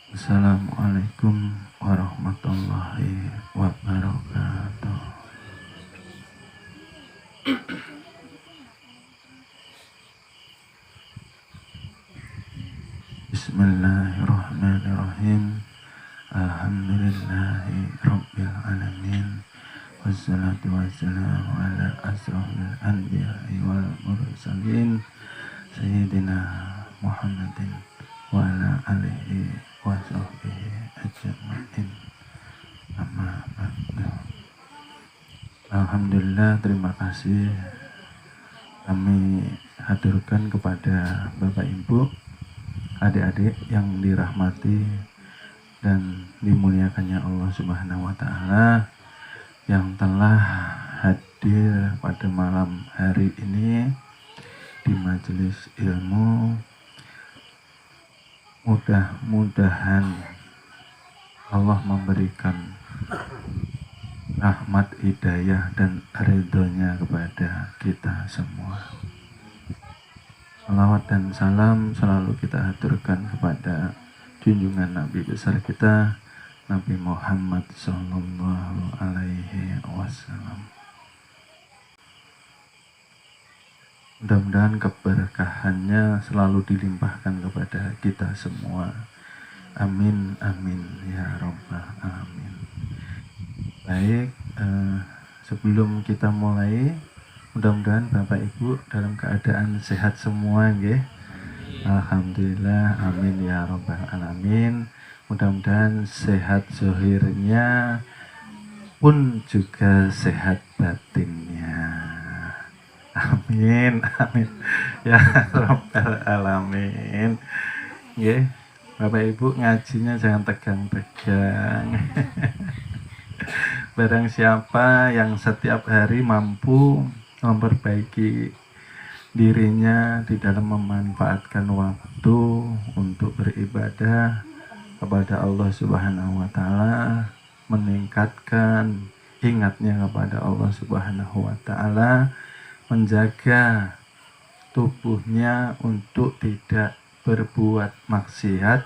Assalamualaikum warahmatullahi wabarakatuh. Bismillahirrahmanirrahim. Alhamdulillahi rabbil alamin. Wassalatu wassalamu ala asrofil anbiya'i wal mursalin Sayyidina Muhammadin wa ala alihi wa sahbihi ajma'in. Amma ba'du. Alhamdulillah, terima kasih kami haturkan kepada Bapak Ibu, adik-adik yang dirahmati dan dimuliakannya Allah Subhanahu wa taala, yang telah hadir pada malam hari ini di majelis ilmu. Mudah-mudahan Allah memberikan rahmat, hidayah, dan ridhonya kepada kita semua. Salawat dan salam selalu kita haturkan kepada junjungan Nabi besar kita, Nabi Muhammad Sallallahu Alaihi Wasallam. Mudah-mudahan keberkahannya selalu dilimpahkan kepada kita semua. Amin, amin, ya Rabbal Alamin. Baik, sebelum kita mulai, mudah-mudahan Bapak Ibu dalam keadaan sehat semua, nggih. Alhamdulillah, amin ya Rabbal Alamin. Mudah-mudahan sehat zahirnya pun juga sehat batinnya. Amin, amin ya Rabbal Alamin. Nggih, Bapak Ibu ngajinya jangan tegang-tegang. Barang siapa yang setiap hari mampu memperbaiki dirinya di dalam memanfaatkan waktu untuk beribadah kepada Allah Subhanahu wa taala, meningkatkan ingatnya kepada Allah Subhanahu wa taala, menjaga tubuhnya untuk tidak berbuat maksiat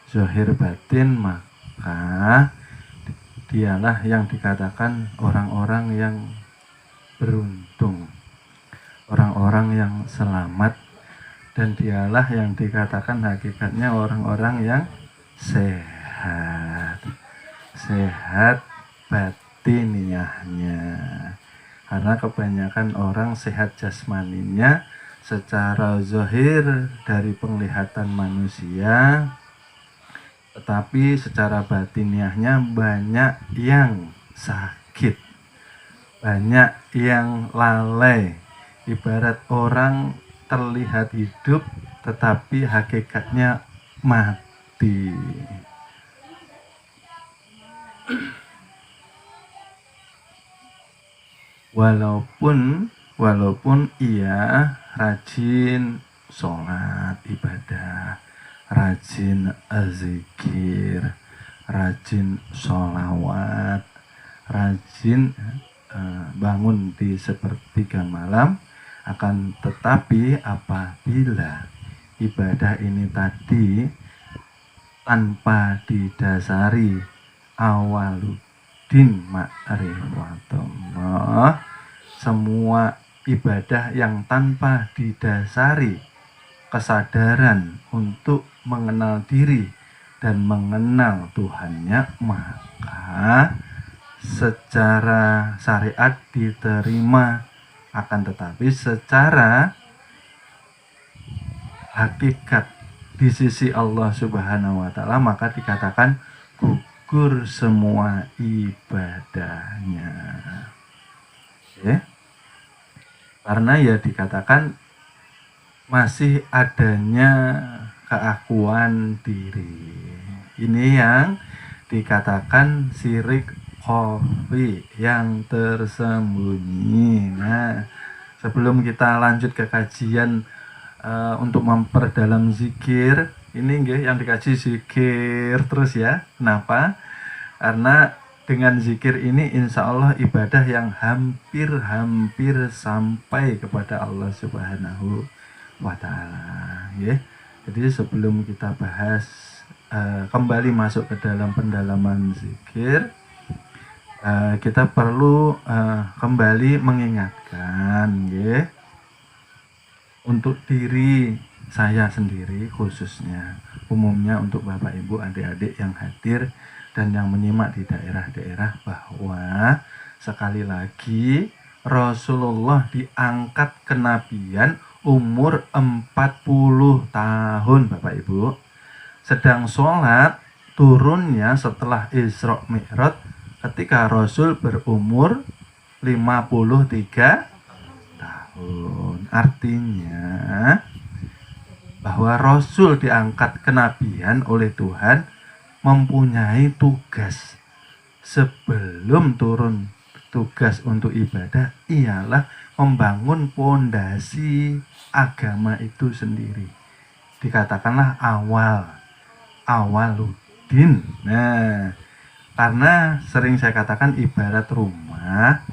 zahir batin, maka dialah yang dikatakan orang-orang yang beruntung, orang-orang yang selamat, dan dialah yang dikatakan hakikatnya orang-orang yang sehat batiniahnya. Karena kebanyakan orang sehat jasmaninya secara zahir dari penglihatan manusia, tetapi secara batiniahnya banyak yang sakit, banyak yang lalai. Ibarat orang terlihat hidup tetapi hakikatnya mati. Walaupun ia rajin sholat ibadah, rajin zikir, rajin sholawat, rajin bangun di sepertiga malam, akan tetapi apabila ibadah ini tadi tanpa didasari awaludin ma'rifatullah, semua ibadah yang tanpa didasari kesadaran untuk mengenal diri dan mengenal Tuhannya, maka secara syariat diterima, akan tetapi secara hakikat di sisi Allah Subhanahu wa taala maka dikatakan gugur semua ibadahnya. Ya. Karena ya dikatakan masih adanya keakuan diri. Ini yang dikatakan syirik khafi, yang tersembunyi. Nah, sebelum kita lanjut ke kajian untuk memperdalam zikir, ini nggih yang dikaji zikir terus ya. Kenapa? Karena dengan zikir ini insya Allah ibadah yang hampir sampai kepada Allah Subhanahu wa ta'ala. Ya. Jadi sebelum kita bahas kembali masuk ke dalam pendalaman zikir, kita perlu kembali mengingatkan, ya, untuk diri saya sendiri khususnya, umumnya untuk Bapak Ibu adik-adik yang hadir dan yang menyimak di daerah-daerah, bahwa sekali lagi Rasulullah diangkat kenabian umur 40 tahun Bapak Ibu. Sedang sholat turunnya setelah Isra Mi'raj ketika Rasul berumur 53 tahun. Artinya bahwa Rasul diangkat kenabian oleh Tuhan mempunyai tugas. Sebelum turun tugas untuk ibadah ialah membangun pondasi agama itu sendiri. Dikatakanlah awaluddin. Nah, karena sering saya katakan ibarat rumah,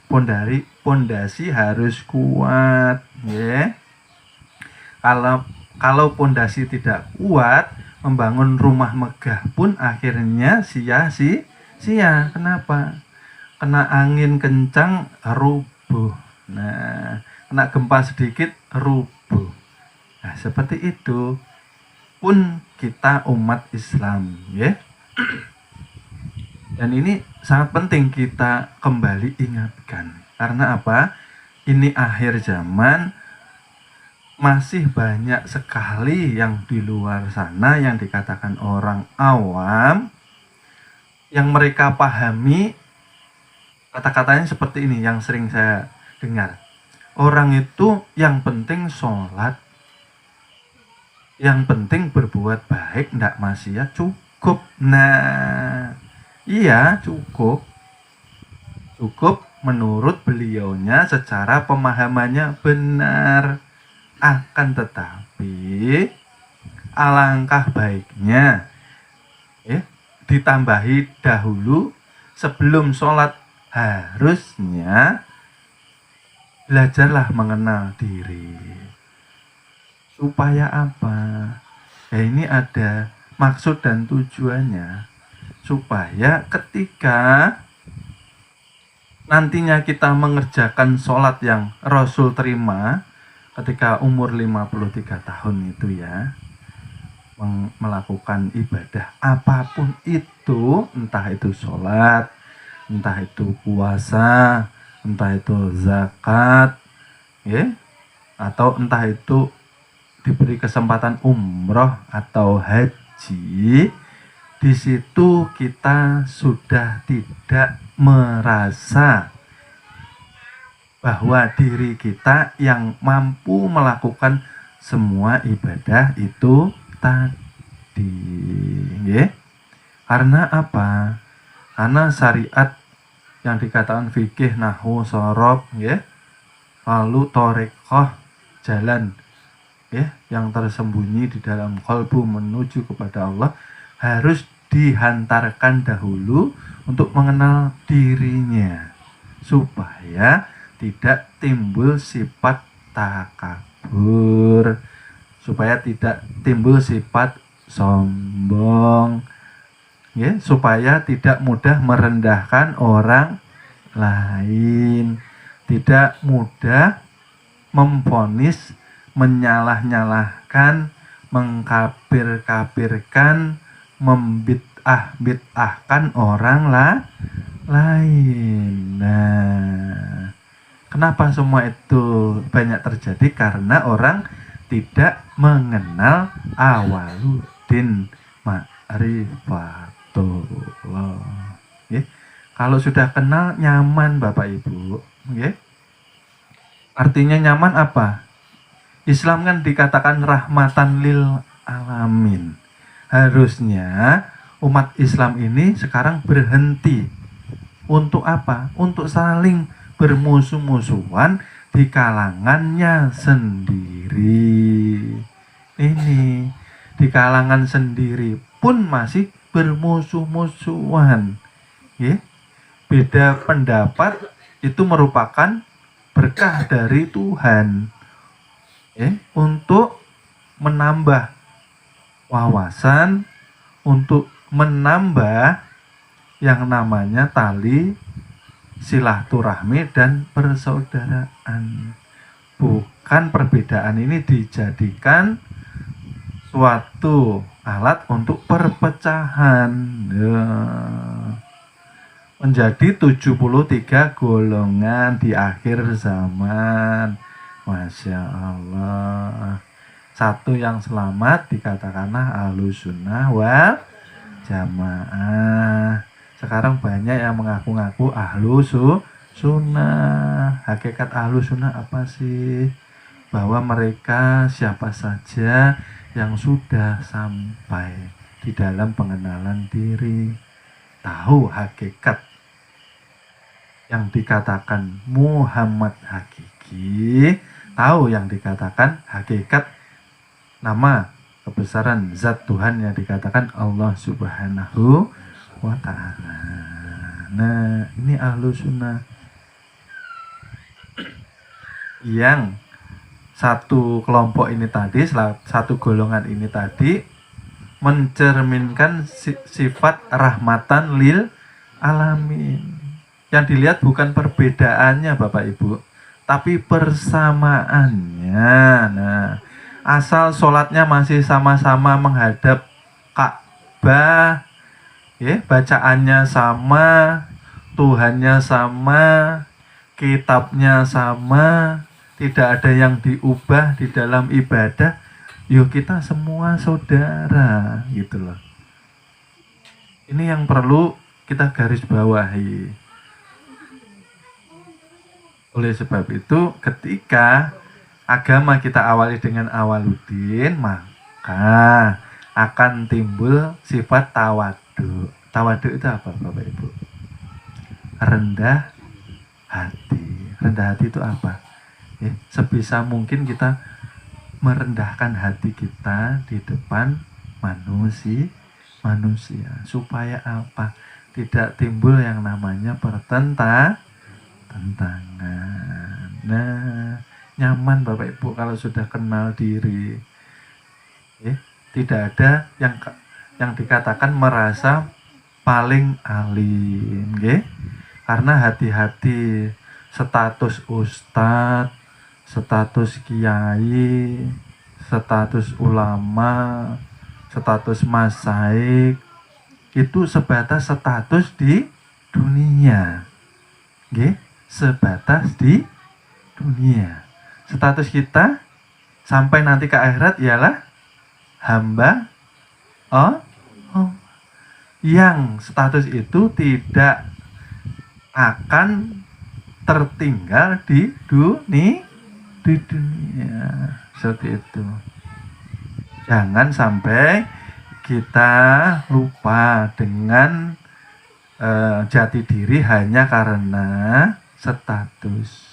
pondasi harus kuat, ya. Kalau pondasi tidak kuat, membangun rumah megah pun akhirnya sia-sia. Kenapa? Kena angin kencang rubuh. Nah, kena gempa sedikit rubuh. Nah, seperti itu pun kita umat Islam, ya. Dan ini sangat penting kita kembali ingatkan. Karena apa? Ini akhir zaman, masih banyak sekali yang di luar sana yang dikatakan orang awam, yang mereka pahami kata-katanya seperti ini yang sering saya dengar. Orang itu yang penting sholat, yang penting berbuat baik, ndak maksiat, cukup. Nah, iya, cukup menurut beliaunya secara pemahamannya benar. Akan tetapi alangkah baiknya, ya, ditambahi dahulu sebelum sholat, harusnya belajarlah mengenal diri. Supaya apa? Ya, ini ada maksud dan tujuannya, supaya ketika nantinya kita mengerjakan sholat yang Rasul terima ketika umur 53 tahun itu, ya, melakukan ibadah apapun itu, entah itu sholat, entah itu puasa, entah itu zakat, ya, atau entah itu diberi kesempatan umroh atau haji. Di situ kita sudah tidak merasa bahwa diri kita yang mampu melakukan semua ibadah itu tadi, ya. Karena apa? Karena syariat yang dikatakan fikih, nahwu, shorof, ya, lalu torekoh, jalan, ya, yang tersembunyi di dalam qalbu menuju kepada Allah, harus dihantarkan dahulu untuk mengenal dirinya, supaya tidak timbul sifat takabur, supaya tidak timbul sifat sombong, ya, supaya tidak mudah merendahkan orang lain, tidak mudah memvonis, menyalah-nyalahkan, mengkafir-kafirkan, membid'ah-bid'ahkan orang lain. Nah, kenapa semua itu banyak terjadi? Karena orang tidak mengenal awaluddin, ma'rifatullah. Ya. Kalau sudah kenal, nyaman Bapak Ibu. Ya. Artinya nyaman apa? Islam kan dikatakan rahmatan lil alamin. Harusnya umat Islam ini sekarang berhenti. Untuk apa? Untuk saling bermusuh-musuhan di kalangannya sendiri. Ini di kalangan sendiri pun masih bermusuh-musuhan, ya. Beda pendapat itu merupakan berkah dari Tuhan, ya, untuk menambah wawasan, untuk menambah yang namanya tali silaturahmi dan persaudaraan. Bukan perbedaan ini dijadikan suatu alat untuk perpecahan. Ya. Menjadi 73 golongan di akhir zaman. Masya Allah. Satu yang selamat dikatakanlah Ahlus Sunnah wal Jamaah. Sekarang banyak yang mengaku-ngaku Ahlus Sunnah. Hakikat Ahlus Sunnah apa sih? Bahwa mereka siapa saja yang sudah sampai di dalam pengenalan diri, tahu hakikat yang dikatakan Muhammad hakiki, tahu yang dikatakan hakikat nama kebesaran zat Tuhan yang dikatakan Allah Subhanahu wa ta'ala. Nah, ini Ahlu Sunnah. Yang satu kelompok ini tadi, satu golongan ini tadi mencerminkan sifat rahmatan lil alamin. Yang dilihat bukan perbedaannya Bapak Ibu, tapi persamaannya. Nah, asal sholatnya masih sama-sama menghadap Ka'bah, ya, bacaannya sama, Tuhannya sama, kitabnya sama, tidak ada yang diubah di dalam ibadah, yuk kita semua saudara, gitu loh. Ini yang perlu kita garis bawahi. Oleh sebab itu, ketika agama kita awali dengan awaludin, maka akan timbul sifat tawadu. Tawadu itu apa Bapak Ibu? Rendah hati. Rendah hati itu apa? Sebisa mungkin kita merendahkan hati kita di depan manusia. Supaya apa? Tidak timbul yang namanya pertentangan. Nah, nyaman Bapak Ibu kalau sudah kenal diri. Tidak ada yang dikatakan merasa paling alim, karena hati-hati status ustadz, status kiai, status ulama, status masaik itu sebatas status di dunia, sebatas di dunia. Status kita sampai nanti ke akhirat ialah hamba yang status itu tidak akan tertinggal di dunia. Seperti itu. Jangan sampai kita lupa dengan jati diri hanya karena status.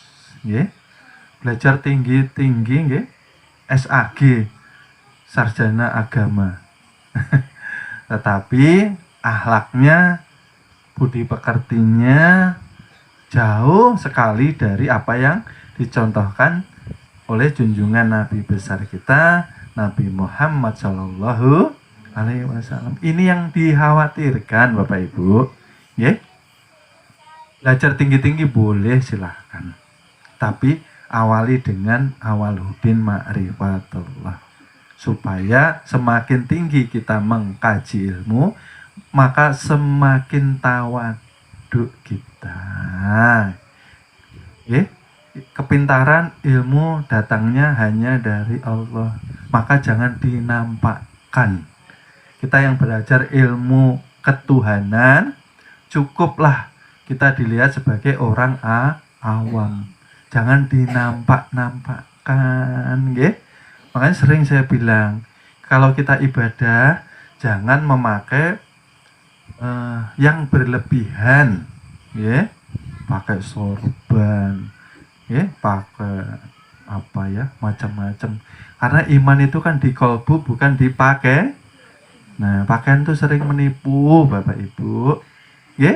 Belajar tinggi-tinggi, SAG, sarjana agama. Tetapi akhlaknya, budi pekertinya jauh sekali dari apa yang dicontohkan oleh junjungan Nabi besar kita, Nabi Muhammad Shallallahu Alaihi Wasallam. Ini yang dikhawatirkan Bapak Ibu. Belajar tinggi-tinggi boleh, silahkan. Tapi awali dengan awaludin ma'rifatullah. Supaya semakin tinggi kita mengkaji ilmu, maka semakin tawaduk kita. Kepintaran ilmu datangnya hanya dari Allah. Maka jangan dinampakkan. Kita yang belajar ilmu ketuhanan, cukuplah kita dilihat sebagai orang awam. Jangan dinampak-nampakkan, Makanya sering saya bilang, kalau kita ibadah jangan memakai yang berlebihan, pakai sorban, pakai macam-macam. Karena iman itu kan di kolbu, bukan dipakai. Nah, pakaian itu sering menipu Bapak Ibu, Ya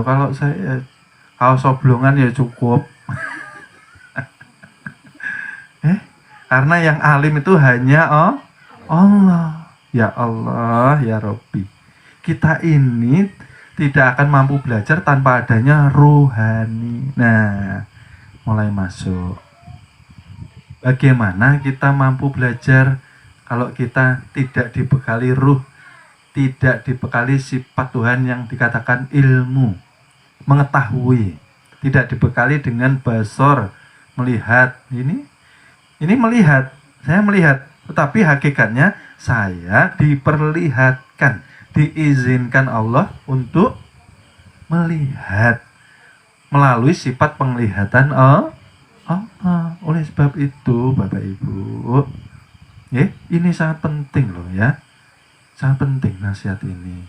kalau saya kaos oblongan ya cukup. Karena yang alim itu hanya Allah. Ya Allah, ya Robbi, kita ini tidak akan mampu belajar tanpa adanya ruhani. Nah, mulai masuk. Bagaimana kita mampu belajar kalau kita tidak dibekali ruh, tidak dibekali sifat Tuhan yang dikatakan ilmu, mengetahui, tidak dibekali dengan basor, melihat. Ini melihat, saya melihat, tetapi hakikatnya saya diperlihatkan, diizinkan Allah untuk melihat melalui sifat penglihatan Allah. Oleh sebab itu Bapak Ibu, ini sangat penting loh ya, sangat penting nasihat ini.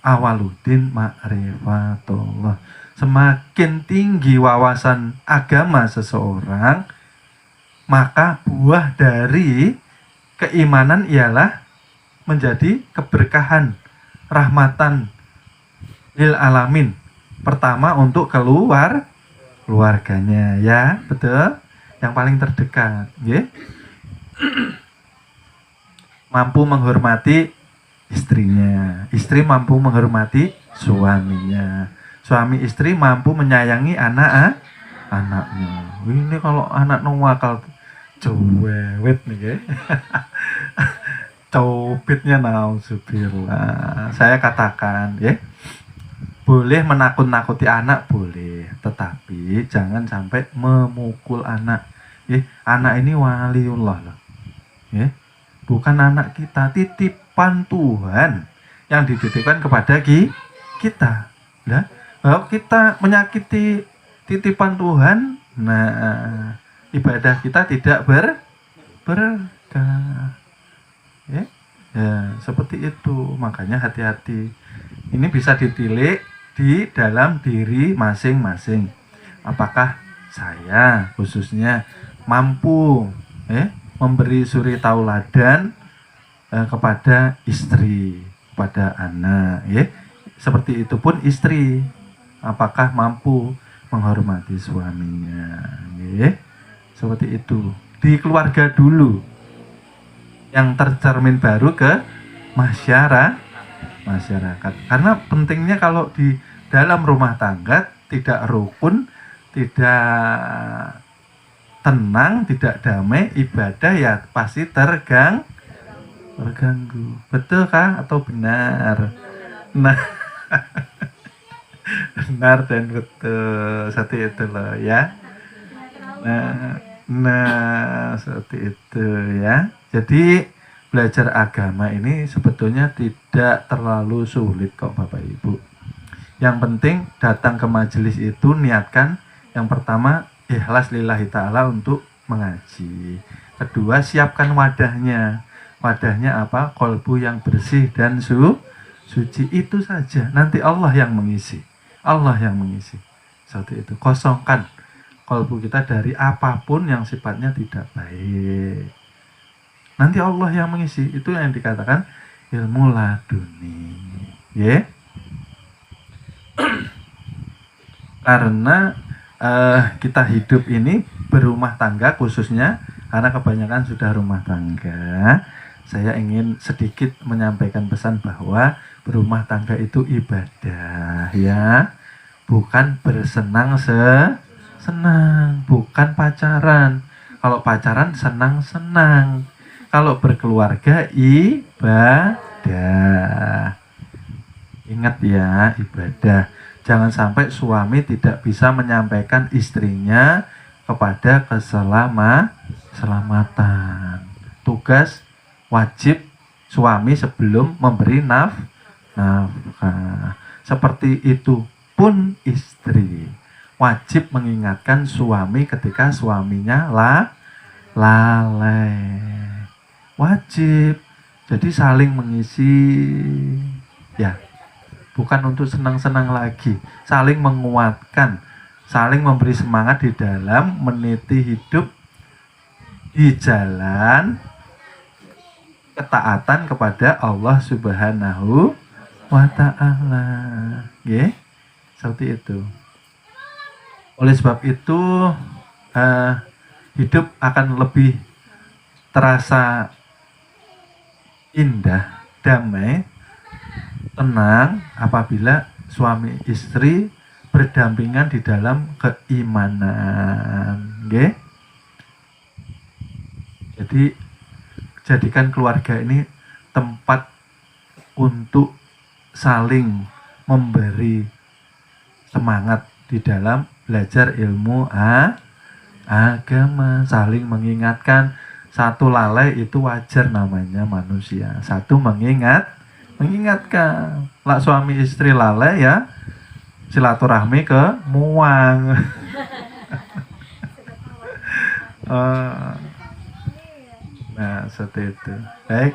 Awaludin ma'rifatullah. Semakin tinggi wawasan agama seseorang, maka buah dari keimanan ialah menjadi keberkahan, rahmatan lil alamin. Pertama untuk keluarganya, ya betul, yang paling terdekat, mampu menghormati istrinya, istri mampu menghormati suaminya, suami istri mampu menyayangi anaknya. Ini kalau anak nongwakal cewek nih, cobitnya nauzubillah. Saya katakan, boleh menakut-nakuti anak, boleh, tetapi jangan sampai memukul anak. Anak ini waliullah loh, bukan anak kita, titipan Tuhan yang dititipkan kepada kita. Nah, kalau kita menyakiti titipan Tuhan, nah ibadah kita tidak berkah. Ya, seperti itu. Makanya hati-hati. Ini bisa ditilik di dalam diri masing-masing. Apakah saya khususnya mampu memberi suri tauladan kepada istri, kepada anak, seperti itu pun istri, apakah mampu menghormati suaminya, seperti itu. Di keluarga dulu, yang tercermin baru ke masyarakat. Karena pentingnya kalau di dalam rumah tangga tidak rukun, tidak tenang, tidak damai, ibadah ya pasti terganggu. Betul kah atau benar? Nah, benar dan betul, seperti itu loh ya. Nah, seperti itu ya. Jadi belajar agama ini sebetulnya tidak terlalu sulit kok Bapak Ibu. Yang penting datang ke majelis itu niatkan yang pertama ikhlas lillahi ta'ala untuk mengaji. Kedua, siapkan wadahnya. Wadahnya apa? Kolbu yang bersih dan suci. Itu saja. Nanti Allah yang mengisi. Allah yang mengisi. Seperti itu. Kosongkan kolbu kita dari apapun yang sifatnya tidak baik. Nanti Allah yang mengisi. Itu yang dikatakan ilmu laduni. Karena kita hidup ini berumah tangga, khususnya karena kebanyakan sudah rumah tangga, saya ingin sedikit menyampaikan pesan bahwa berumah tangga itu ibadah, ya, bukan bersenang-senang, bukan pacaran. Kalau pacaran senang-senang, kalau berkeluarga ibadah. Ingat ya, ibadah. Jangan sampai suami tidak bisa menyampaikan istrinya kepada keselamatan. Tugas wajib suami sebelum memberi nafkah. Seperti itu pun istri wajib mengingatkan suami ketika suaminya lalai. Wajib. Jadi saling mengisi, ya. Bukan untuk senang-senang lagi, saling menguatkan, saling memberi semangat di dalam meniti hidup di jalan ketaatan kepada Allah Subhanahu wa ta'ala. Seperti itu. Oleh sebab itu hidup akan lebih terasa indah, damai, tenang apabila suami istri berdampingan di dalam keimanan. Nggih. Jadi jadikan keluarga ini tempat untuk saling memberi semangat di dalam belajar ilmu agama, saling mengingatkan. Satu lalai itu wajar, namanya manusia. Satu mengingatkan. Lah suami istri lalai ya silaturahmi ke muang. Nah, seperti itu. Baik.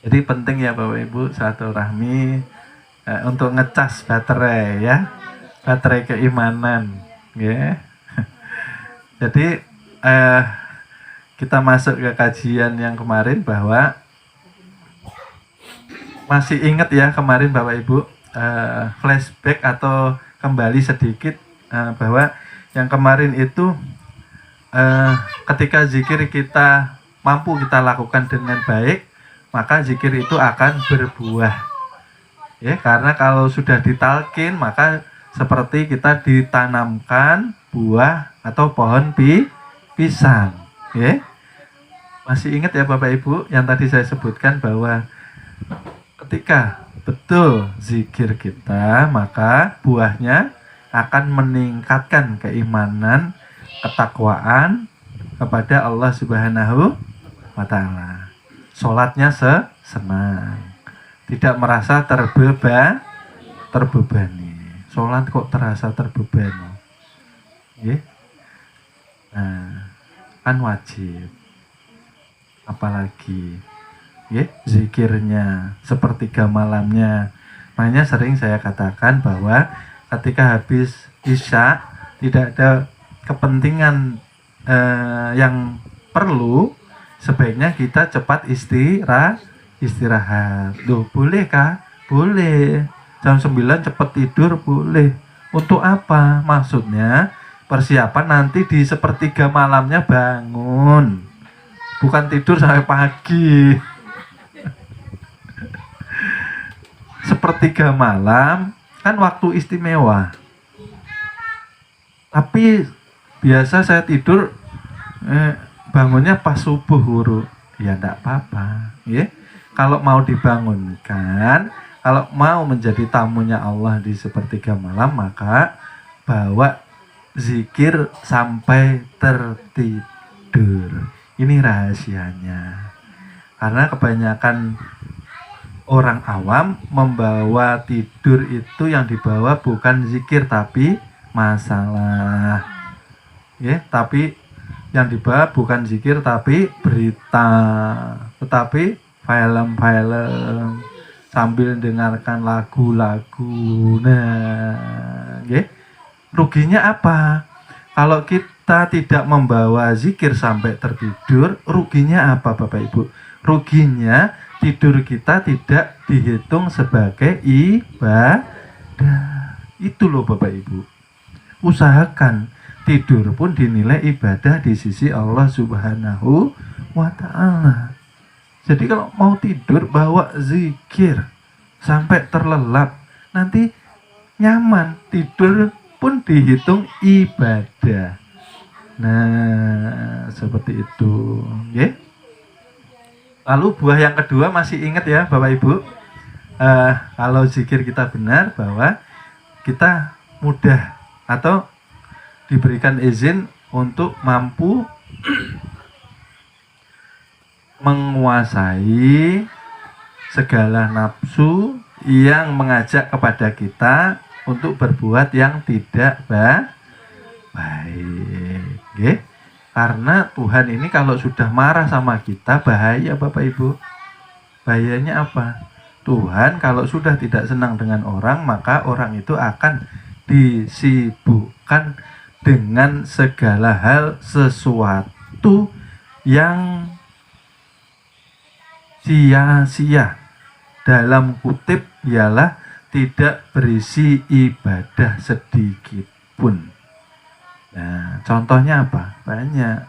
Jadi penting ya Bapak Ibu silaturahmi untuk ngecas baterai ya. Baterai keimanan, ya. Jadi kita masuk ke kajian yang kemarin bahwa masih ingat ya kemarin Bapak Ibu flashback atau kembali sedikit bahwa yang kemarin itu ketika zikir kita mampu kita lakukan dengan baik, maka zikir itu akan berbuah. Ya, karena kalau sudah ditalkin maka seperti kita ditanamkan buah atau pohon pisang. Ya. Masih ingat ya Bapak Ibu yang tadi saya sebutkan bahwa ketika betul zikir kita, maka buahnya akan meningkatkan keimanan, ketakwaan kepada Allah Subhanahu wa Ta'ala. Sholatnya senang, tidak merasa terbebani. Sholat kok terasa terbebani? Ya? Nah, kan wajib. Apalagi ya, zikirnya sepertiga malamnya. Makanya sering saya katakan bahwa ketika habis isya tidak ada kepentingan yang perlu, sebaiknya kita cepat istirahat. Loh, boleh kah? Boleh. Jam 9 cepat tidur boleh. Untuk apa? Maksudnya persiapan nanti di sepertiga malamnya bangun. Bukan tidur sampai pagi. Sepertiga malam kan waktu istimewa. Tapi biasa saya tidur bangunnya pas subuh huru. Ya enggak apa-apa, ya. Kalau mau dibangunkan, kalau mau menjadi tamunya Allah di sepertiga malam, maka bawa zikir sampai tertidur. Ini rahasianya. Karena kebanyakan orang awam membawa tidur itu yang dibawa bukan zikir tapi masalah. Ya, tapi yang dibawa bukan zikir tapi berita, tetapi film-film sambil dengarkan lagu-lagu. Nah, ya. Ruginya apa? Kalau kita tidak membawa zikir sampai tertidur, ruginya apa Bapak Ibu? Ruginya tidur kita tidak dihitung sebagai ibadah. Itu loh Bapak Ibu. Usahakan tidur pun dinilai ibadah di sisi Allah Subhanahu wa Ta'ala. Jadi kalau mau tidur bawa zikir sampai terlelap, nanti nyaman, tidur pun dihitung ibadah. Nah, seperti itu, ya. Lalu buah yang kedua masih ingat ya Bapak Ibu, kalau zikir kita benar bahwa kita mudah atau diberikan izin untuk mampu menguasai segala nafsu yang mengajak kepada kita untuk berbuat yang tidak baik. Okay? Karena Tuhan ini kalau sudah marah sama kita bahaya Bapak Ibu. Bahayanya apa? Tuhan kalau sudah tidak senang dengan orang, maka orang itu akan disibukkan dengan segala hal sesuatu yang sia-sia. Dalam kutip ialah tidak berisi ibadah sedikit pun. Nah, contohnya apa? Banyak.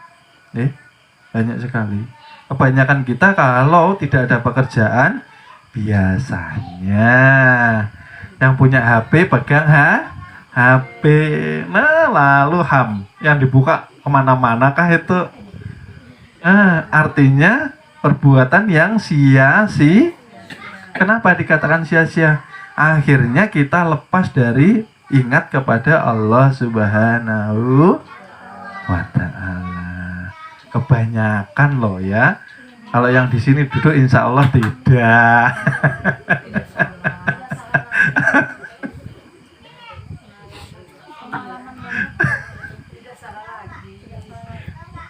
Banyak sekali. Kebanyakan kita kalau tidak ada pekerjaan, biasanya yang punya HP pegang HP, nah lalu yang dibuka kemana-mana kah itu, artinya perbuatan yang sia-sia. Kenapa dikatakan sia-sia? Akhirnya kita lepas dari ingat kepada Allah Subhanahu wa Ta'ala. Kebanyakan loh ya. Kalau yang di sini duduk insya Allah tidak.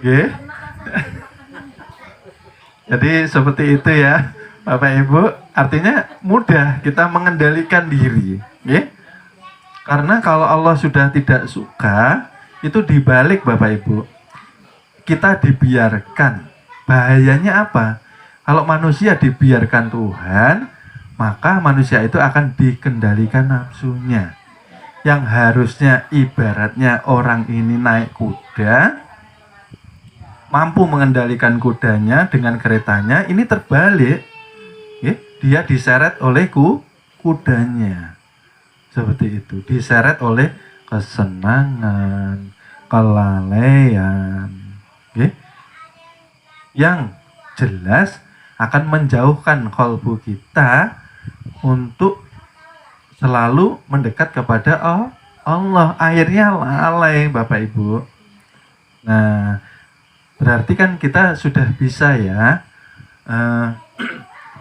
Yeah. Jadi seperti itu ya Bapak Ibu. Artinya mudah kita mengendalikan diri, yeah. Karena kalau Allah sudah tidak suka, itu dibalik Bapak Ibu. Kita dibiarkan. Bahayanya apa? Kalau manusia dibiarkan Tuhan, maka manusia itu akan dikendalikan nafsunya. Yang harusnya ibaratnya orang ini naik kuda, mampu mengendalikan kudanya dengan keretanya, ini terbalik. Dia diseret oleh kudanya. Seperti itu, diseret oleh kesenangan, kelalaian, yang jelas akan menjauhkan kalbu kita untuk selalu mendekat kepada Allah. Akhirnya lalai Bapak Ibu. Nah, berarti kan kita sudah bisa ya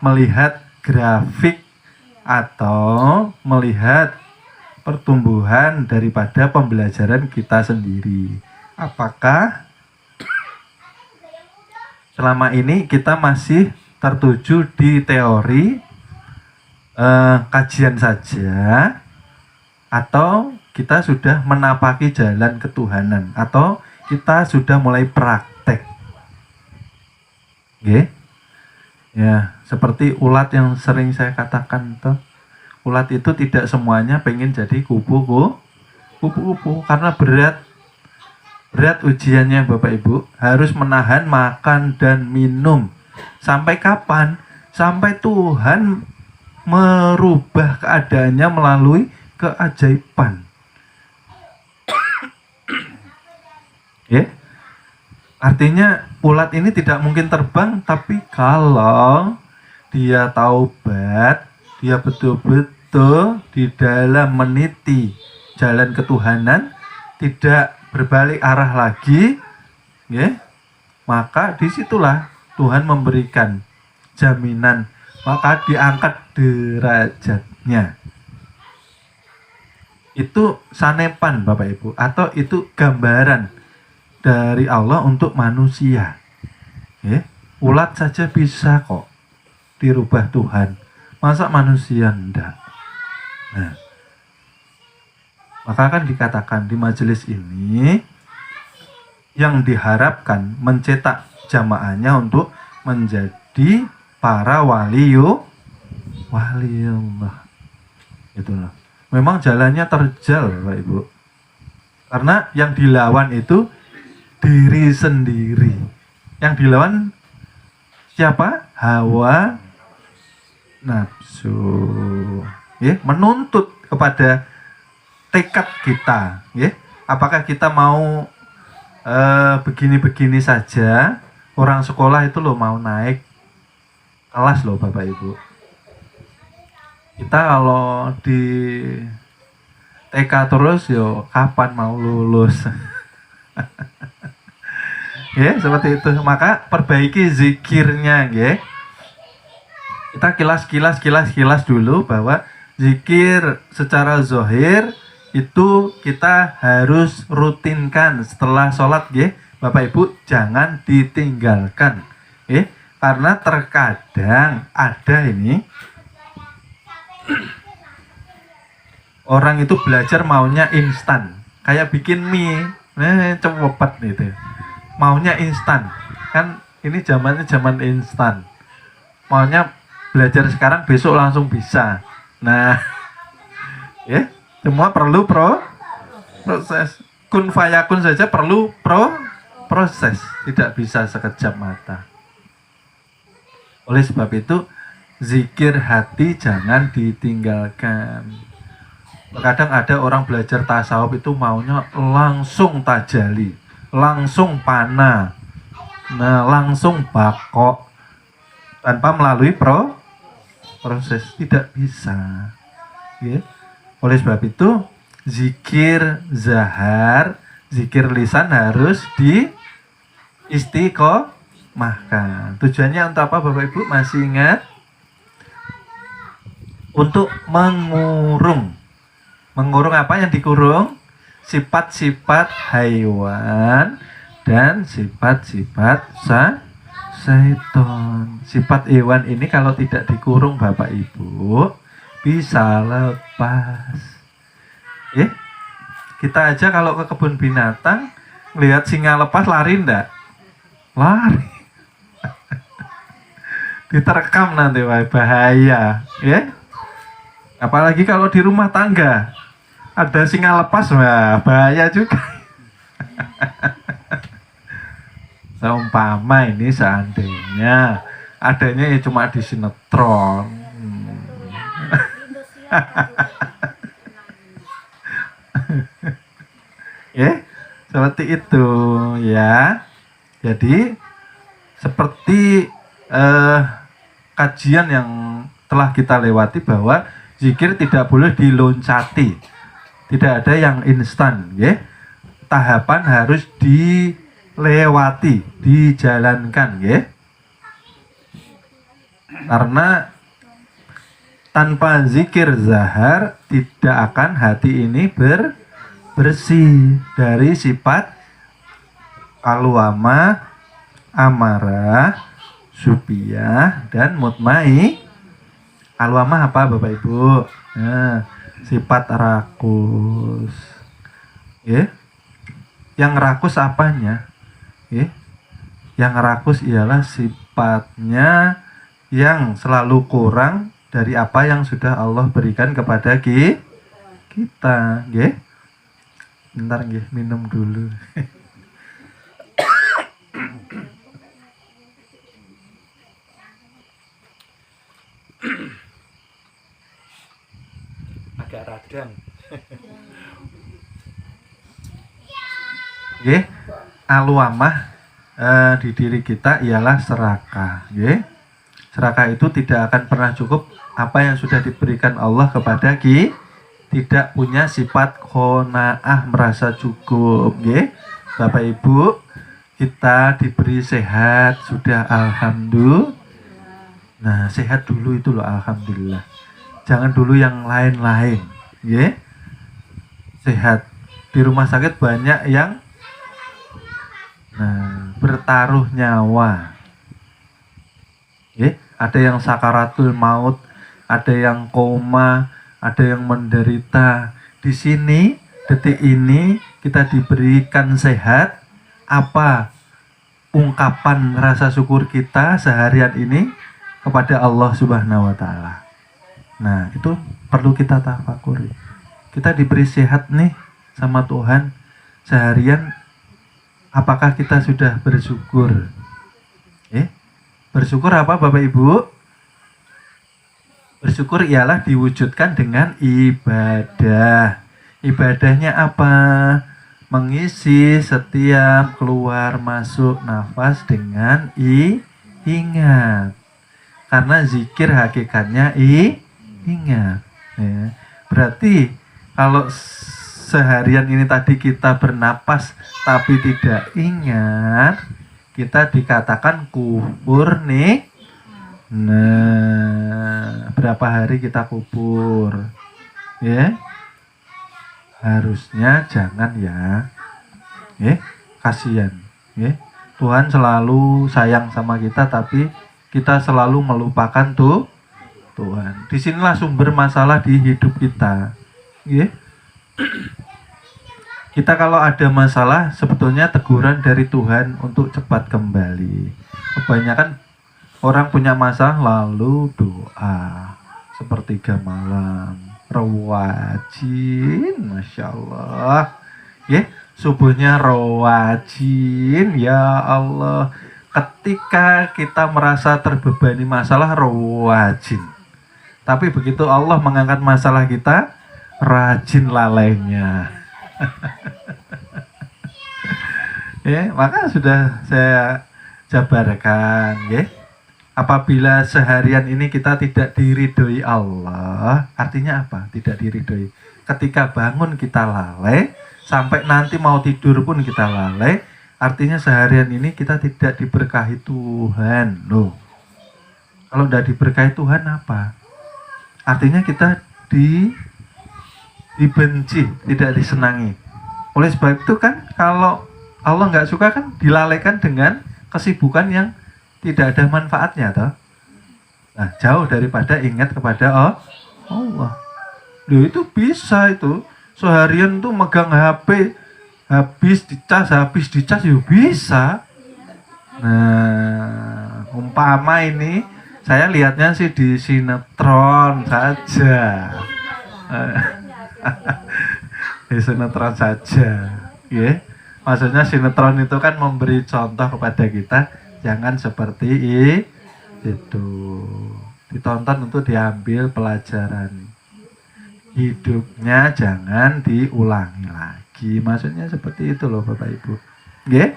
melihat grafik atau melihat pertumbuhan daripada pembelajaran kita sendiri. Apakah selama ini kita masih tertuju di teori kajian saja, atau kita sudah menapaki jalan ketuhanan, atau kita sudah mulai praktek? Ya, seperti ulat yang sering saya katakan tuh. Ulat itu tidak semuanya pengen jadi kupu-kupu, karena berat ujiannya Bapak Ibu. Harus menahan makan dan minum. Sampai kapan? Sampai Tuhan merubah keadaannya melalui keajaiban. Artinya ulat ini tidak mungkin terbang, tapi kalau dia taubat, dia betul-betul di dalam meniti jalan ketuhanan, tidak berbalik arah lagi, maka disitulah Tuhan memberikan jaminan, maka diangkat derajatnya. Itu sanepan Bapak Ibu, atau itu gambaran dari Allah untuk manusia. Ulat saja bisa kok dirubah Tuhan, masa manusia enggak? Nah, maka kan dikatakan di majelis ini yang diharapkan mencetak jamaahnya untuk menjadi para waliullah. Itulah. Memang jalannya terjal Bapak Ibu. Karena yang dilawan itu diri sendiri. Yang dilawan siapa? Hawa nafsu. Menuntut kepada tekad kita. Apakah kita mau begini-begini saja? Orang sekolah itu loh mau naik kelas loh Bapak Ibu. Kita kalau di TK terus yo kapan mau lulus? Seperti itu. Maka perbaiki zikirnya, Kita kilas dulu bahwa zikir secara zahir itu kita harus rutinkan setelah sholat, Bapak Ibu, jangan ditinggalkan, karena terkadang ada ini orang itu belajar maunya instan, kayak bikin mie, cepet gitu. Maunya instan, kan ini zamannya zaman instan. Maunya belajar sekarang besok langsung bisa. Nah, semua perlu proses. Kun fayakun saja perlu proses, tidak bisa sekejap mata. Oleh sebab itu, zikir hati jangan ditinggalkan. Kadang ada orang belajar tasawuf itu maunya langsung tajali, langsung pana, nah langsung bakok, tanpa melalui proses. Tidak bisa, ya. Oleh sebab itu, zikir zahar, zikir lisan harus istiqomahkan. Tujuannya untuk apa Bapak Ibu? Masih ingat? Untuk mengurung. Mengurung apa yang dikurung? Sifat-sifat haiwan dan sifat-sifat syaitan. Sifat hewan ini kalau tidak dikurung Bapak Ibu bisa lepas. Kita aja kalau ke kebun binatang lihat singa lepas lari ndak? Lari. Diterkam nanti bahaya, ya. Apalagi kalau di rumah tangga ada singa lepas, wah bahaya juga. Seumpama ini seandainya adanya ya cuma di sinetron. Ya, seperti itu ya. Jadi seperti kajian yang telah kita lewati bahwa zikir tidak boleh diloncati, tidak ada yang instan, ya. Tahapan harus dilewati, dijalankan, ya. Karena tanpa zikir zahar tidak akan hati ini bersih dari sifat alwamah, amarah, subiyah, dan mutmai. Alwamah apa Bapak Ibu? Nah, sifat rakus. Yang rakus apanya? Yang rakus ialah sifatnya yang selalu kurang dari apa yang sudah Allah berikan kepada kita. Bentar minum dulu. Agak radang. Alwamah di diri kita ialah serakah. Serakah itu tidak akan pernah cukup apa yang sudah diberikan Allah kepada kita. Tidak punya sifat qanaah, merasa cukup. Bapak Ibu, kita diberi sehat sudah, alhamdulillah. Nah, sehat dulu itu loh, alhamdulillah. Jangan dulu yang lain-lain, sehat. Di rumah sakit banyak yang bertaruh nyawa. Ada yang sakaratul maut, ada yang koma, ada yang menderita. Di sini, detik ini kita diberikan sehat. Apa ungkapan rasa syukur kita seharian ini kepada Allah Subhanahu wa Ta'ala? Nah, itu perlu kita tafakuri. Kita diberi sehat nih sama Tuhan seharian. Apakah kita sudah bersyukur? Bersyukur apa Bapak Ibu? Bersyukur ialah diwujudkan dengan ibadah. Ibadahnya apa? Mengisi setiap keluar masuk nafas dengan ingat. Karena zikir hakikatnya ingat. Berarti kalau seharian ini tadi kita bernapas tapi tidak ingat, kita dikatakan kufur nih. Nah, berapa hari kita kubur? Harusnya jangan ya. Kasihan. Tuhan selalu sayang sama kita, tapi kita selalu melupakan Tuhan. Disinilah sumber masalah di hidup kita. Kita kalau ada masalah sebetulnya teguran dari Tuhan untuk cepat kembali. Kebanyakan orang punya masalah lalu doa sepertiga malam, rawajin, masya Allah. Subuhnya rawajin, ya Allah. Ketika kita merasa terbebani masalah, rajin. Tapi begitu Allah mengangkat masalah kita, rajin lalainya. Ya, maka sudah saya jabarkan, ya. Apabila seharian ini kita tidak diridhoi Allah, artinya apa? Tidak diridhoi. Ketika bangun kita lalai, sampai nanti mau tidur pun kita lalai, artinya seharian ini kita tidak diberkahi Tuhan. Loh. Kalau tidak diberkahi Tuhan apa? Artinya kita dibenci, tidak disenangi. Oleh sebab itu kan kalau Allah nggak suka kan dilalaikan dengan kesibukan yang tidak ada manfaatnya, toh. Nah, jauh daripada ingat kepada Allah. Loh, itu bisa itu. Seharian tuh megang HP, habis dicas ya bisa. Nah, umpama ini saya lihatnya sih di sinetron saja. Di sinetron saja, ya. Maksudnya sinetron itu kan memberi contoh kepada kita, jangan seperti itu. Ditonton untuk diambil pelajaran. Hidupnya jangan diulangi lagi. Maksudnya seperti itu loh Bapak Ibu. Ya.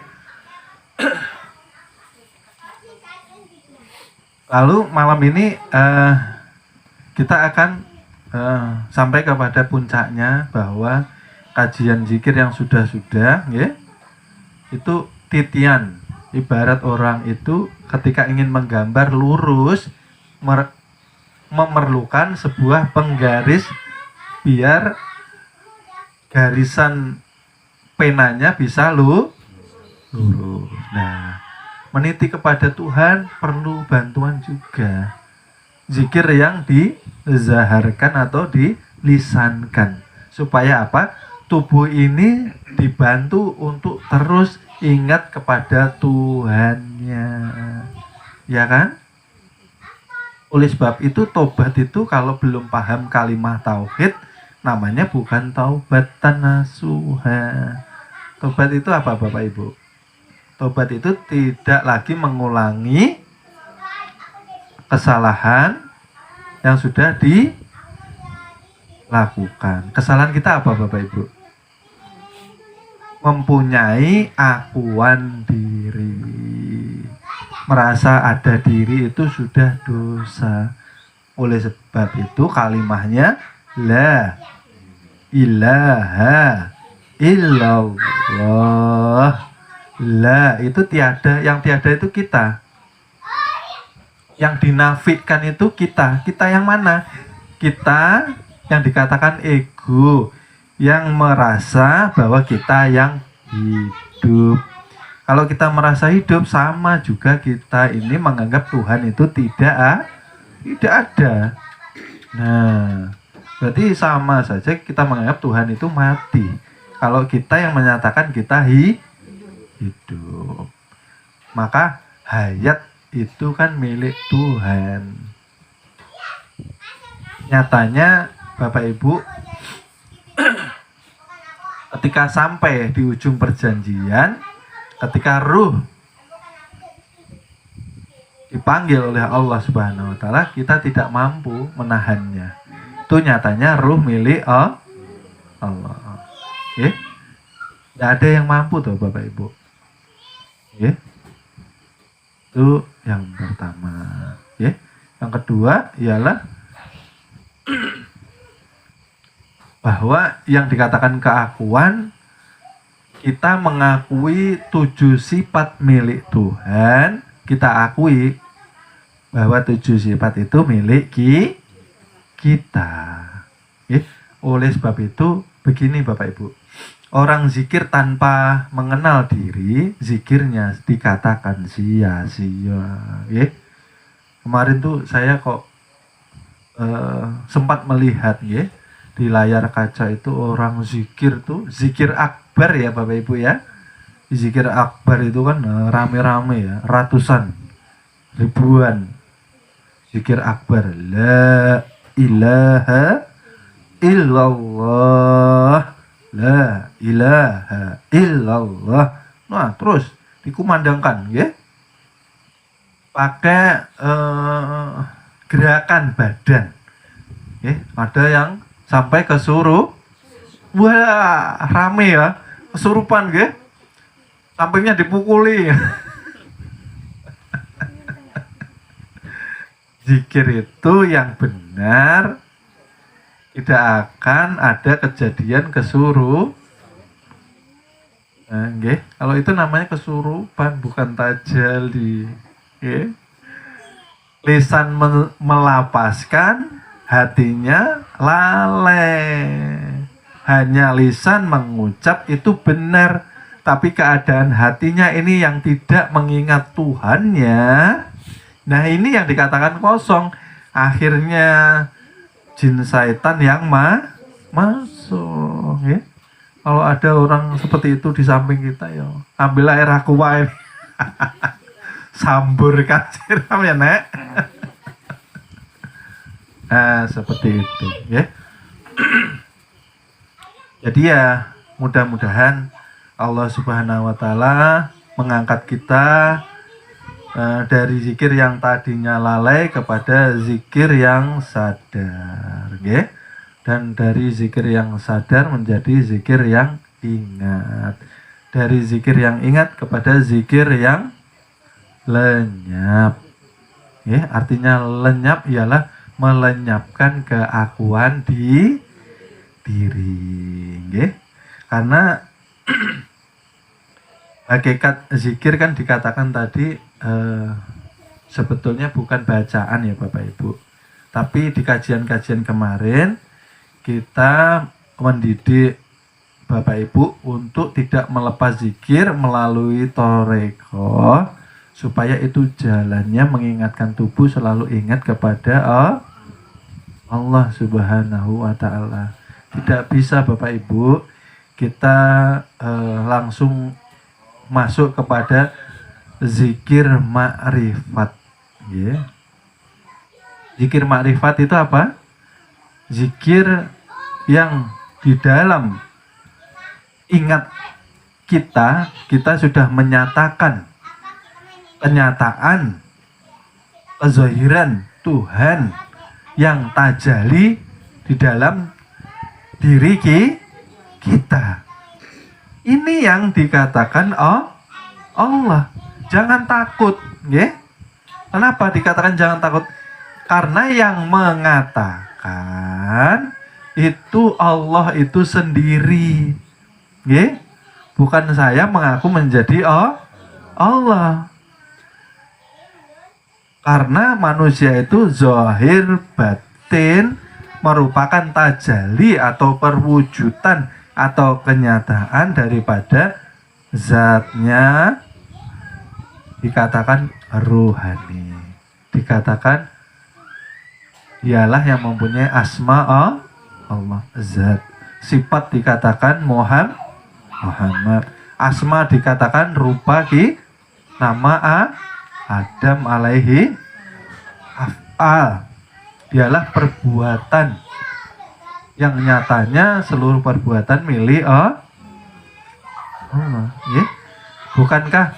Lalu malam ini kita akan sampai kepada puncaknya bahwa kajian zikir yang sudah-sudah, ya, itu titian. Ibarat orang itu ketika ingin menggambar lurus memerlukan sebuah penggaris biar garisan penanya bisa lurus. Nah, meniti kepada Tuhan perlu bantuan juga. Zikir yang dizaharkan atau dilisankan. Supaya apa? Tubuh ini dibantu untuk terus ingat kepada Tuhannya. Ya kan? Oleh sebab itu tobat itu kalau belum paham kalimat tauhid namanya bukan taubatan nasuha. Tobat itu apa Bapak Ibu? Tobat itu tidak lagi mengulangi kesalahan yang sudah dilakukan. Kesalahan kita apa Bapak Ibu? Mempunyai akuan diri. Merasa ada diri itu sudah dosa. Oleh sebab itu kalimahnya la ilaha illallah. La itu tiada, yang tiada itu kita. Yang dinafikan itu kita. Kita yang mana? Kita yang dikatakan ego, yang merasa bahwa kita yang hidup. Kalau kita merasa hidup, sama juga kita ini menganggap Tuhan itu tidak ada. Nah, berarti sama saja kita menganggap Tuhan itu mati. Kalau kita yang menyatakan kita hidup, maka hayat itu kan milik Tuhan. Nyatanya Bapak Ibu, ketika sampai di ujung perjanjian, ketika ruh dipanggil oleh Allah Subhanahu wa taala, kita tidak mampu menahannya. Itu nyatanya ruh milik Allah. Ya. Tidak ada yang mampu tuh Bapak Ibu. Ya. Itu yang pertama, ya. Yang kedua ialah bahwa yang dikatakan keakuan, kita mengakui 7 sifat milik Tuhan, kita akui bahwa 7 sifat itu milik kita. Ya. Oleh sebab itu begini Bapak Ibu, orang zikir tanpa mengenal diri, zikirnya dikatakan sia-sia. Ya. Kemarin tuh saya kok sempat melihat, ya, di layar kaca itu orang zikir tuh, zikir akbar ya Bapak Ibu ya. Zikir akbar itu kan rame-rame ya, ratusan, ribuan. Zikir akbar, la ilaha illallah, la ilaha illallah. Nah, terus dikumandangkan, ya. pakai gerakan badan. Ada yang sampai wah rame ya, kesurupan sampingnya dipukuli. Zikir itu yang benar tidak akan ada kejadian kesurupan. Kalau itu namanya kesurupan, bukan tajalli. Lisan melapaskan, hatinya lalai. Hanya lisan mengucap itu benar, tapi keadaan hatinya ini yang tidak mengingat Tuhannya. Nah ini yang dikatakan kosong. Akhirnya jin syaitan yang masuk. Kalau ada orang seperti itu di samping kita, ya ambil air aqua ini. Samburkan siram ya nek. Nah seperti itu Jadi ya mudah-mudahan Allah Subhanahu wa Ta'ala mengangkat kita dari zikir yang tadinya lalai kepada zikir yang sadar, dan dari zikir yang sadar menjadi zikir yang ingat, dari zikir yang ingat kepada zikir yang lenyap. Artinya lenyap ialah melenyapkan keakuan di diri, karena hakikat zikir kan dikatakan tadi sebetulnya bukan bacaan ya Bapak Ibu, tapi di kajian-kajian kemarin kita mendidik Bapak Ibu untuk tidak melepas zikir melalui toreko, supaya itu jalannya mengingatkan tubuh selalu ingat kepada Allah Subhanahu wa Ta'ala. Tidak bisa Bapak Ibu kita langsung masuk kepada zikir ma'rifat. Zikir ma'rifat itu apa? Zikir yang di dalam ingat kita sudah menyatakan kenyataan kezahiran Tuhan yang tajali di dalam diri kita. Ini yang dikatakan Allah. Jangan takut, Kenapa dikatakan jangan takut? Karena yang mengatakan itu Allah itu sendiri, bukan saya mengaku menjadi Allah. Karena manusia itu zahir batin merupakan tajalli atau perwujudan atau kenyataan daripada zatnya, dikatakan rohani, dikatakan dialah yang mempunyai asma Allah, zat. Sifat dikatakan Muhammad, asma dikatakan rupa nama Adam alaihi af'al, dialah perbuatan yang nyatanya seluruh perbuatan milik Allah. Bukankah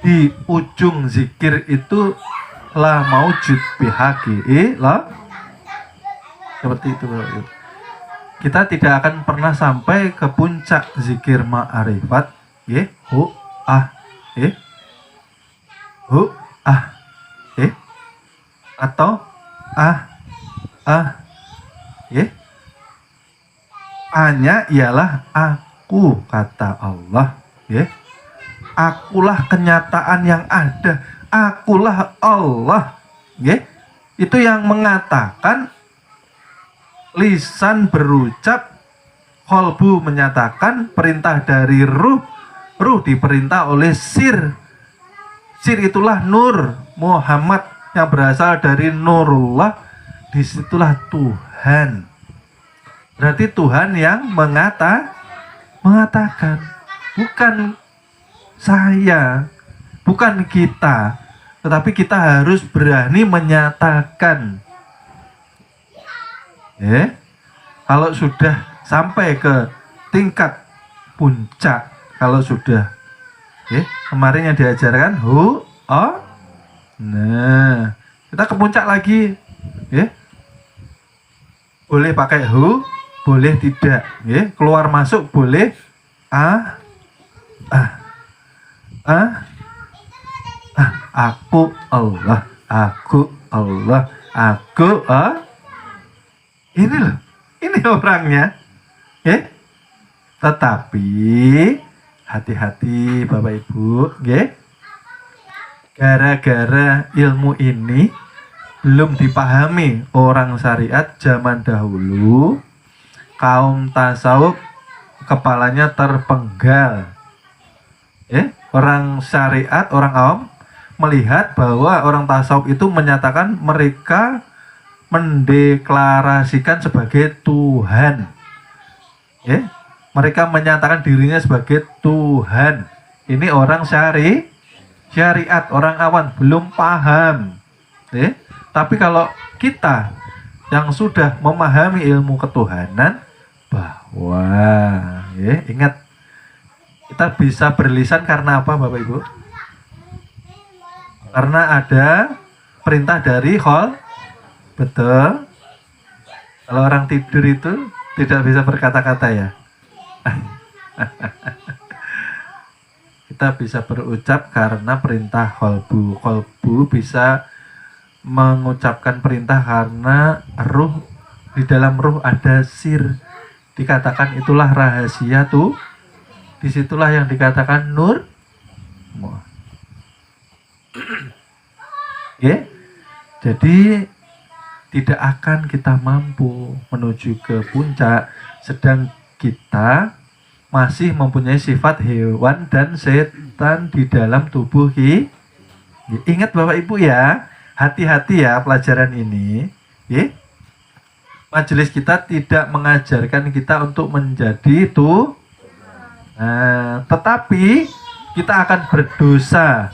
di ujung zikir itu la maujud bihaqi lah, seperti itu. Kita tidak akan pernah sampai ke puncak zikir ma'rifat, atau hanya ialah aku, kata Allah, akulah kenyataan yang ada, akulah Allah, itu yang mengatakan, lisan berucap, qalbu menyatakan, perintah dari ruh diperintah oleh sir itulah nur Muhammad yang berasal dari nurullah, disitulah Tuhan. Berarti Tuhan yang mengatakan, bukan saya, bukan kita, tetapi kita harus berani menyatakan. Kalau sudah sampai ke tingkat puncak, kalau sudah kemarin yang diajarkan Nah, kita ke puncak lagi, ya. Boleh pakai hu, boleh tidak, ya. Keluar masuk boleh ah, ah, ah, aku Allah, aku Allah, aku ini loh, ini orangnya, ya. Tetapi hati-hati Bapak Ibu, ya. Gara-gara ilmu ini belum dipahami orang syariat zaman dahulu, kaum tasawuf kepalanya terpenggal. Orang syariat, orang awam melihat bahwa orang tasawuf itu menyatakan mereka mendeklarasikan sebagai Tuhan. Mereka menyatakan dirinya sebagai Tuhan. Ini orang syariat, orang awam belum paham. Tapi kalau kita yang sudah memahami ilmu ketuhanan, bahwa ingat, kita bisa berlisan karena apa Bapak Ibu? Karena ada perintah dari khol. Betul. Kalau orang tidur itu tidak bisa berkata-kata ya. Kita bisa berucap karena perintah kolbu. Kolbu bisa mengucapkan perintah karena ruh, di dalam ruh ada sir. Dikatakan itulah rahasia tuh. Disitulah yang dikatakan nur. Jadi tidak akan kita mampu menuju ke puncak sedang kita masih mempunyai sifat hewan dan setan di dalam tubuh kita. Ingat Bapak Ibu ya, hati-hati ya pelajaran ini. Majelis kita tidak mengajarkan kita untuk menjadi itu. Tetapi kita akan berdosa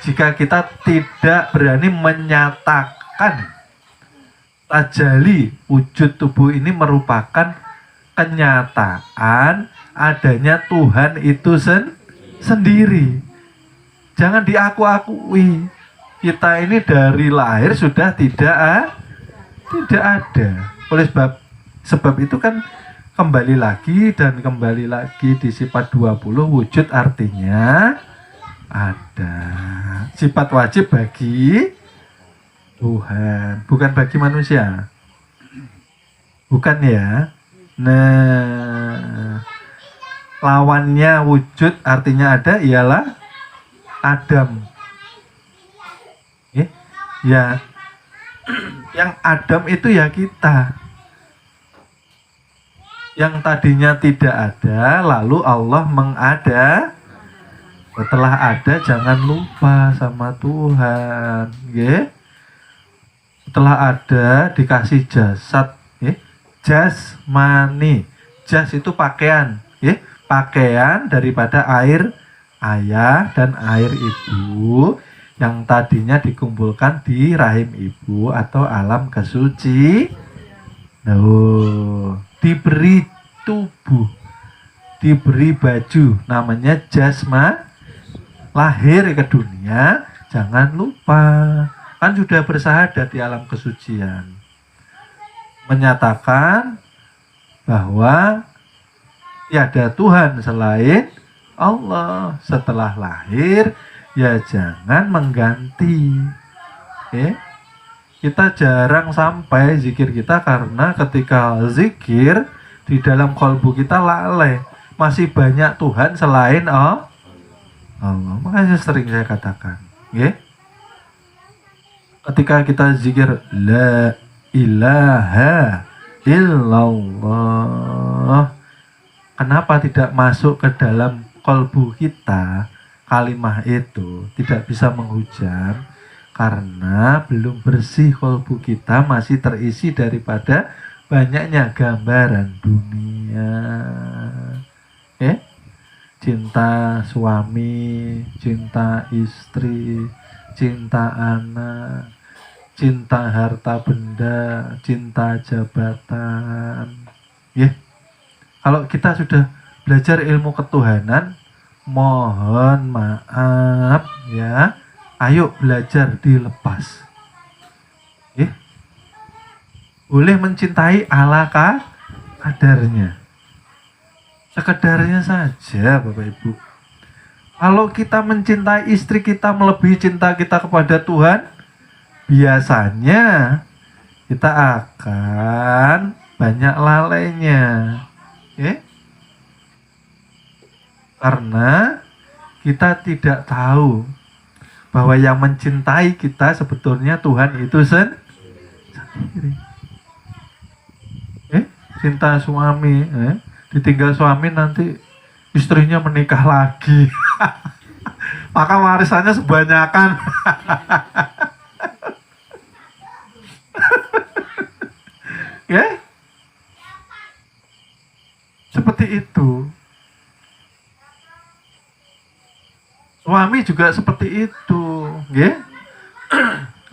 jika kita tidak berani menyatakan tajali wujud tubuh ini merupakan kenyataan adanya Tuhan itu sendiri. Jangan diaku-akui. Kita ini dari lahir sudah tidak ada. Oleh sebab itu kan kembali lagi di sifat 20 wujud artinya ada. Sifat wajib bagi Tuhan, bukan bagi manusia. Bukan ya. Nah, lawannya wujud artinya ada ialah Adam. Ya. Yang Adam itu ya kita. Yang tadinya tidak ada, lalu Allah mengada. Setelah ada jangan lupa sama Tuhan, Setelah ada dikasih jasad, jasmani. Jas itu pakaian, pakaian daripada air ayah dan air ibu yang tadinya dikumpulkan di rahim ibu atau alam kesuci. Diberi tubuh, diberi baju, namanya jasma. Lahir ke dunia, jangan lupa, kan sudah bersahadat di alam kesucian, menyatakan bahwa tiada Tuhan selain Allah. Setelah lahir ya jangan mengganti. Kita jarang sampai zikir kita karena ketika zikir di dalam kolbu kita lalai, masih banyak Tuhan selain Allah. Makanya sering saya katakan, ketika kita zikir la ilaha illallah, kenapa tidak masuk ke dalam kolbu kita? Kalimah itu tidak bisa menghujam karena belum bersih kolbu kita, masih terisi daripada banyaknya gambaran dunia. Cinta suami, cinta istri, cinta anak, cinta harta benda, cinta jabatan. Kalau kita sudah belajar ilmu ketuhanan, mohon maaf ya, Ayo belajar dilepas. Boleh mencintai ala kadarnya. Sekedarnya saja Bapak Ibu. Kalau kita mencintai istri kita melebihi cinta kita kepada Tuhan, biasanya kita akan banyak lalainya. Karena kita tidak tahu bahwa yang mencintai kita sebetulnya Tuhan itu sendiri. Cinta suami, ditinggal suami nanti istrinya menikah lagi. Maka warisannya sebanyakan. Seperti itu. Suami juga seperti itu,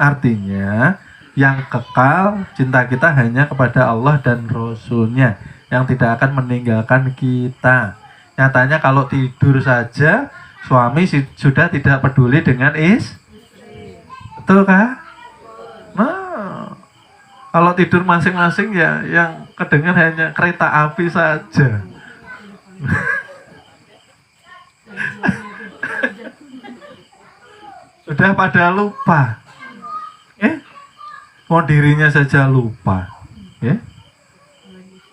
Artinya yang kekal cinta kita hanya kepada Allah dan Rasul-Nya yang tidak akan meninggalkan kita. Nyatanya kalau tidur saja suami sudah tidak peduli dengan betul kah? Nah, kalau tidur masing-masing ya yang kedengar hanya kereta api saja. Sudah pada lupa. Dirinya saja lupa.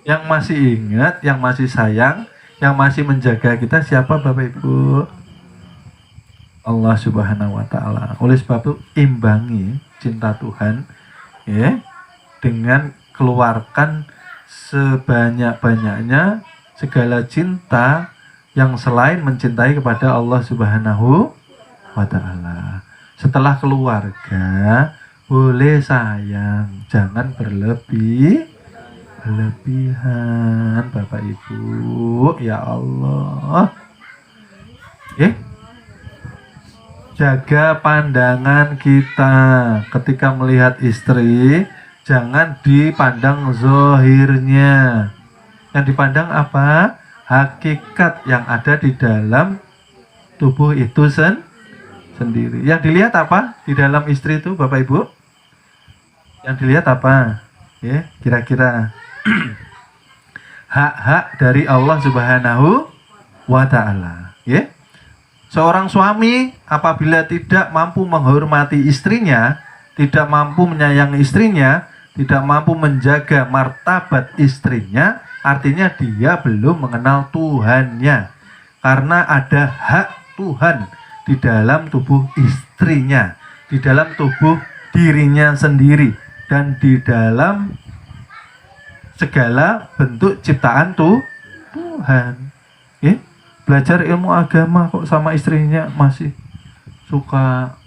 Yang masih ingat, yang masih sayang, yang masih menjaga kita siapa Bapak Ibu? Allah Subhanahu wa Ta'ala. Oleh sebab itu imbangi cinta Tuhan dengan keluarkan sebanyak-banyaknya segala cinta yang selain mencintai kepada Allah Subhanahu wa Ta'ala. Setelah keluarga boleh sayang, jangan berlebihan Bapak Ibu, ya Allah. Jaga pandangan kita ketika melihat istri, jangan dipandang zohirnya. Yang dipandang apa? Hakikat yang ada di dalam tubuh itu sendiri. Yang dilihat apa? Di dalam istri itu Bapak Ibu? Yang dilihat apa? Kira-kira hak-hak dari Allah Subhanahu wa Ta'ala. Seorang suami apabila tidak mampu menghormati istrinya, tidak mampu menyayangi istrinya, tidak mampu menjaga martabat istrinya, artinya dia belum mengenal Tuhannya. Karena ada hak Tuhan di dalam tubuh istrinya, di dalam tubuh dirinya sendiri, dan di dalam segala bentuk ciptaan Tuhan. Belajar ilmu agama kok sama istrinya masih suka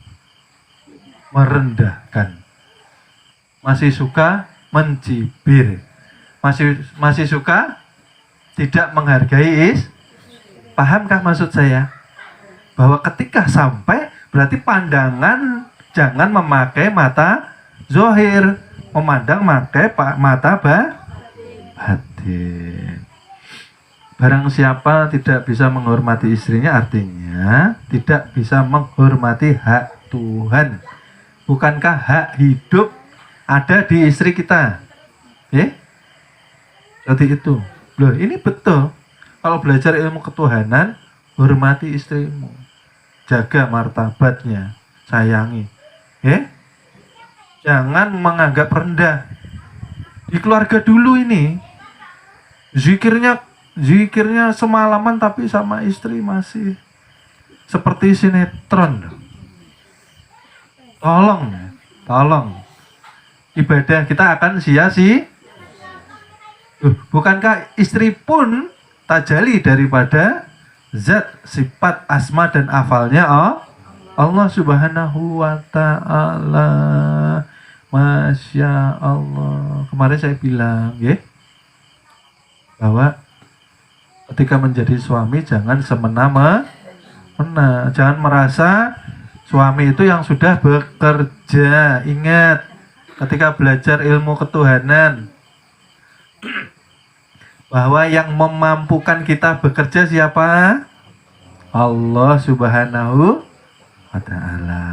merendahkan, masih suka mencibir, masih suka tidak menghargai Pahamkah maksud saya? Bahwa ketika sampai berarti pandangan jangan memakai mata zohir, memandang pakai mata batin. Barang siapa tidak bisa menghormati istrinya, artinya tidak bisa menghormati hak Tuhan. Bukankah hak hidup ada di istri kita? Seperti itu. Loh, ini betul. Kalau belajar ilmu ketuhanan, hormati istrimu, jaga martabatnya, sayangi. Jangan menganggap rendah. Di keluarga dulu ini, zikirnya semalaman tapi sama istri masih seperti sinetron. Tolong. Ibadah kita akan sia-sia. Bukankah istri pun tajali daripada zat, sifat, asma dan afalnya Allah Subhanahu wa Ta'ala. Masya Allah. Kemarin saya bilang bahwa ketika menjadi suami jangan semena-mena, jangan merasa suami itu yang sudah bekerja. Ingat, ketika belajar ilmu ketuhanan, bahwa yang memampukan kita bekerja siapa? Allah Subhanahu wa ta'ala.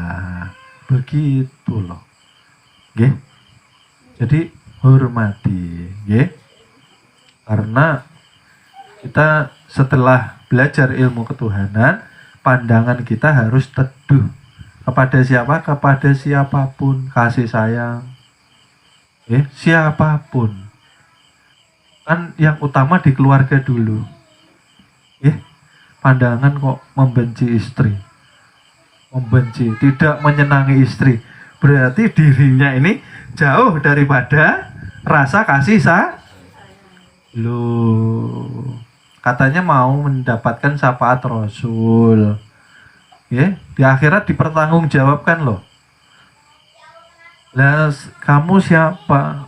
Begitu loh. Nggih. Jadi hormati, nggih. Karena kita setelah belajar ilmu ketuhanan, pandangan kita harus teduh kepada siapa? Kepada siapapun, kasih sayang. Siapapun. Kan yang utama di keluarga dulu. Pandangan kok membenci istri. Membenci, tidak menyenangi istri. Berarti dirinya ini jauh daripada rasa kasih Loh, katanya mau mendapatkan syafaat Rasul. Di akhirat dipertanggungjawabkan loh. Lah, kamu siapa?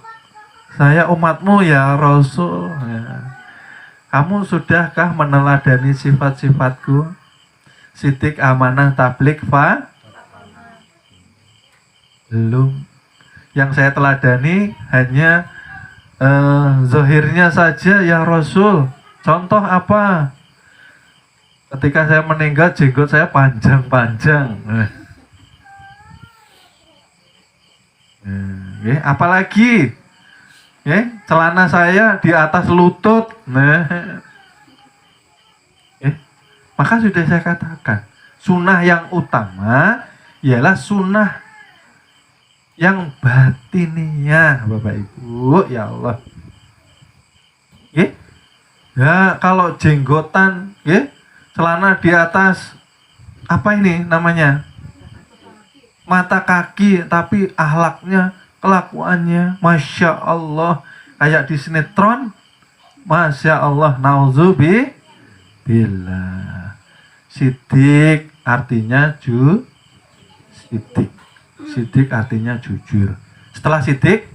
Saya umatmu ya Rasul. Ya. Kamu sudahkah meneladani sifat-sifatku? Sidik, amanah, tablik, belum. Yang saya teladani hanya zahirnya saja ya Rasul. Contoh apa? Ketika saya meninggal jenggot saya panjang-panjang. Apalagi celana saya di atas lutut. Maka sudah saya katakan, sunnah yang utama ialah sunnah yang batiniyah, Bapak Ibu, ya Allah. Ya, kalau jenggotan, celana di atas apa ini namanya? Mata kaki, tapi akhlaknya, kelakuannya, masya Allah, kayak di sinetron, masya Allah, nauzubillah. Sidik artinya sidik artinya jujur. Setelah sidik,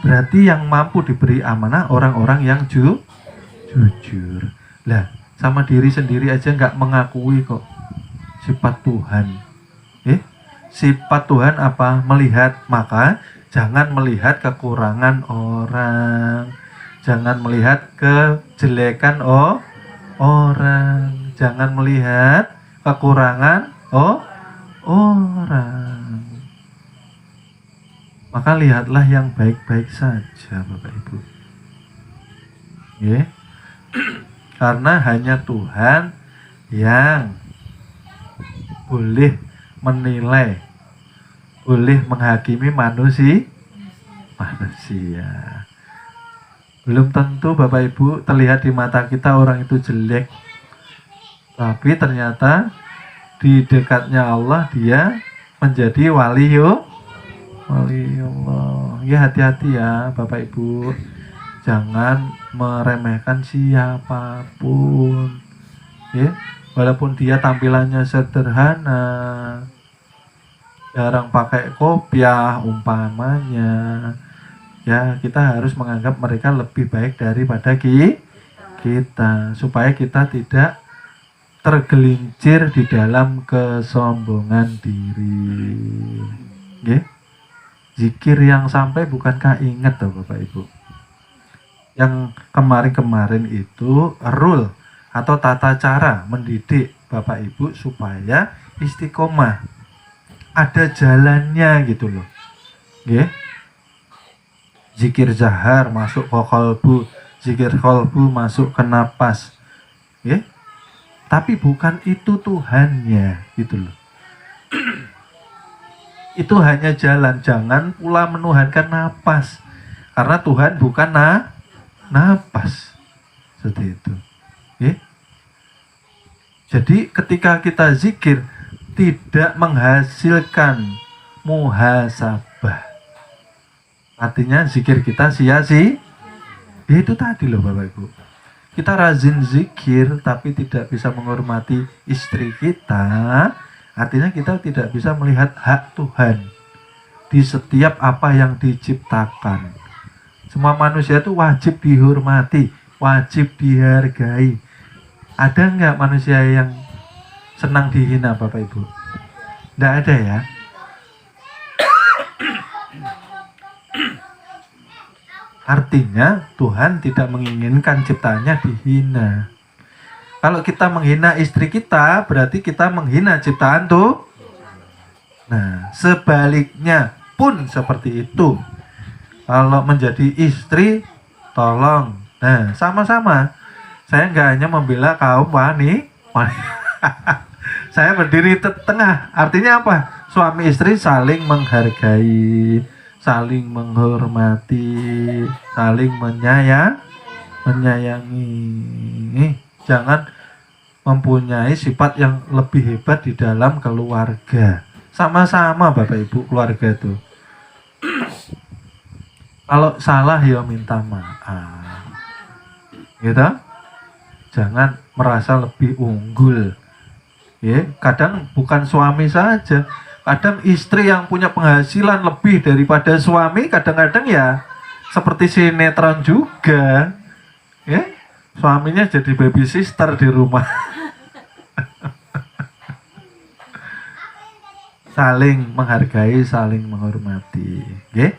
berarti yang mampu diberi amanah orang-orang yang jujur. Lah, sama diri sendiri aja nggak mengakui kok sifat Tuhan. Sifat Tuhan apa? Melihat. Maka jangan melihat kekurangan orang, jangan melihat kejelekan orang, jangan melihat kekurangan orang. Maka lihatlah yang baik-baik saja, Bapak Ibu. Karena hanya Tuhan yang boleh menilai, boleh menghakimi manusia. Belum tentu Bapak Ibu terlihat di mata kita orang itu jelek, tapi ternyata di dekatnya Allah dia menjadi waliullah. Hati-hati ya Bapak Ibu, jangan meremehkan siapapun. Walaupun dia tampilannya sederhana, jarang pakai kopiah umpamanya, ya kita harus menganggap mereka lebih baik daripada kita, supaya kita tidak tergelincir di dalam kesombongan diri. Zikir yang sampai bukankah ingat toh Bapak Ibu? Yang kemarin-kemarin itu rule atau tata cara mendidik Bapak Ibu supaya istiqomah. Ada jalannya gitu loh. Zikir zahar masuk ke qalbu, zikir qalbu masuk ke napas. Tapi bukan itu Tuhannya gitu loh. Itu hanya jalan, jangan pula menuhankan napas. Karena Tuhan bukan napas. Seperti itu. Jadi ketika kita zikir tidak menghasilkan muhasabah, artinya zikir kita sia-sia. Itu tadi loh Bapak Ibu. Kita rajin zikir tapi tidak bisa menghormati istri kita, artinya kita tidak bisa melihat hak Tuhan di setiap apa yang diciptakan. Semua manusia itu wajib dihormati, wajib dihargai. Ada nggak manusia yang senang dihina Bapak Ibu? Nggak ada ya. Artinya Tuhan tidak menginginkan ciptaannya dihina. Kalau kita menghina istri kita, berarti kita menghina ciptaan tuh. Nah, sebaliknya pun seperti itu. Kalau menjadi istri, tolong. Nah, sama-sama. Saya nggak hanya membela kaum wanita. Saya berdiri tengah. Artinya apa? Suami istri saling menghargai, saling menghormati, saling menyayangi. Jangan mempunyai sifat yang lebih hebat di dalam keluarga. Sama-sama Bapak Ibu keluarga itu. Kalau salah ya minta maaf. Gitu? Jangan merasa lebih unggul. Ya, kadang bukan suami saja. Kadang istri yang punya penghasilan lebih daripada suami, kadang-kadang ya seperti sinetron juga. Ya, suaminya jadi baby sister di rumah. Saling menghargai, saling menghormati. Okay?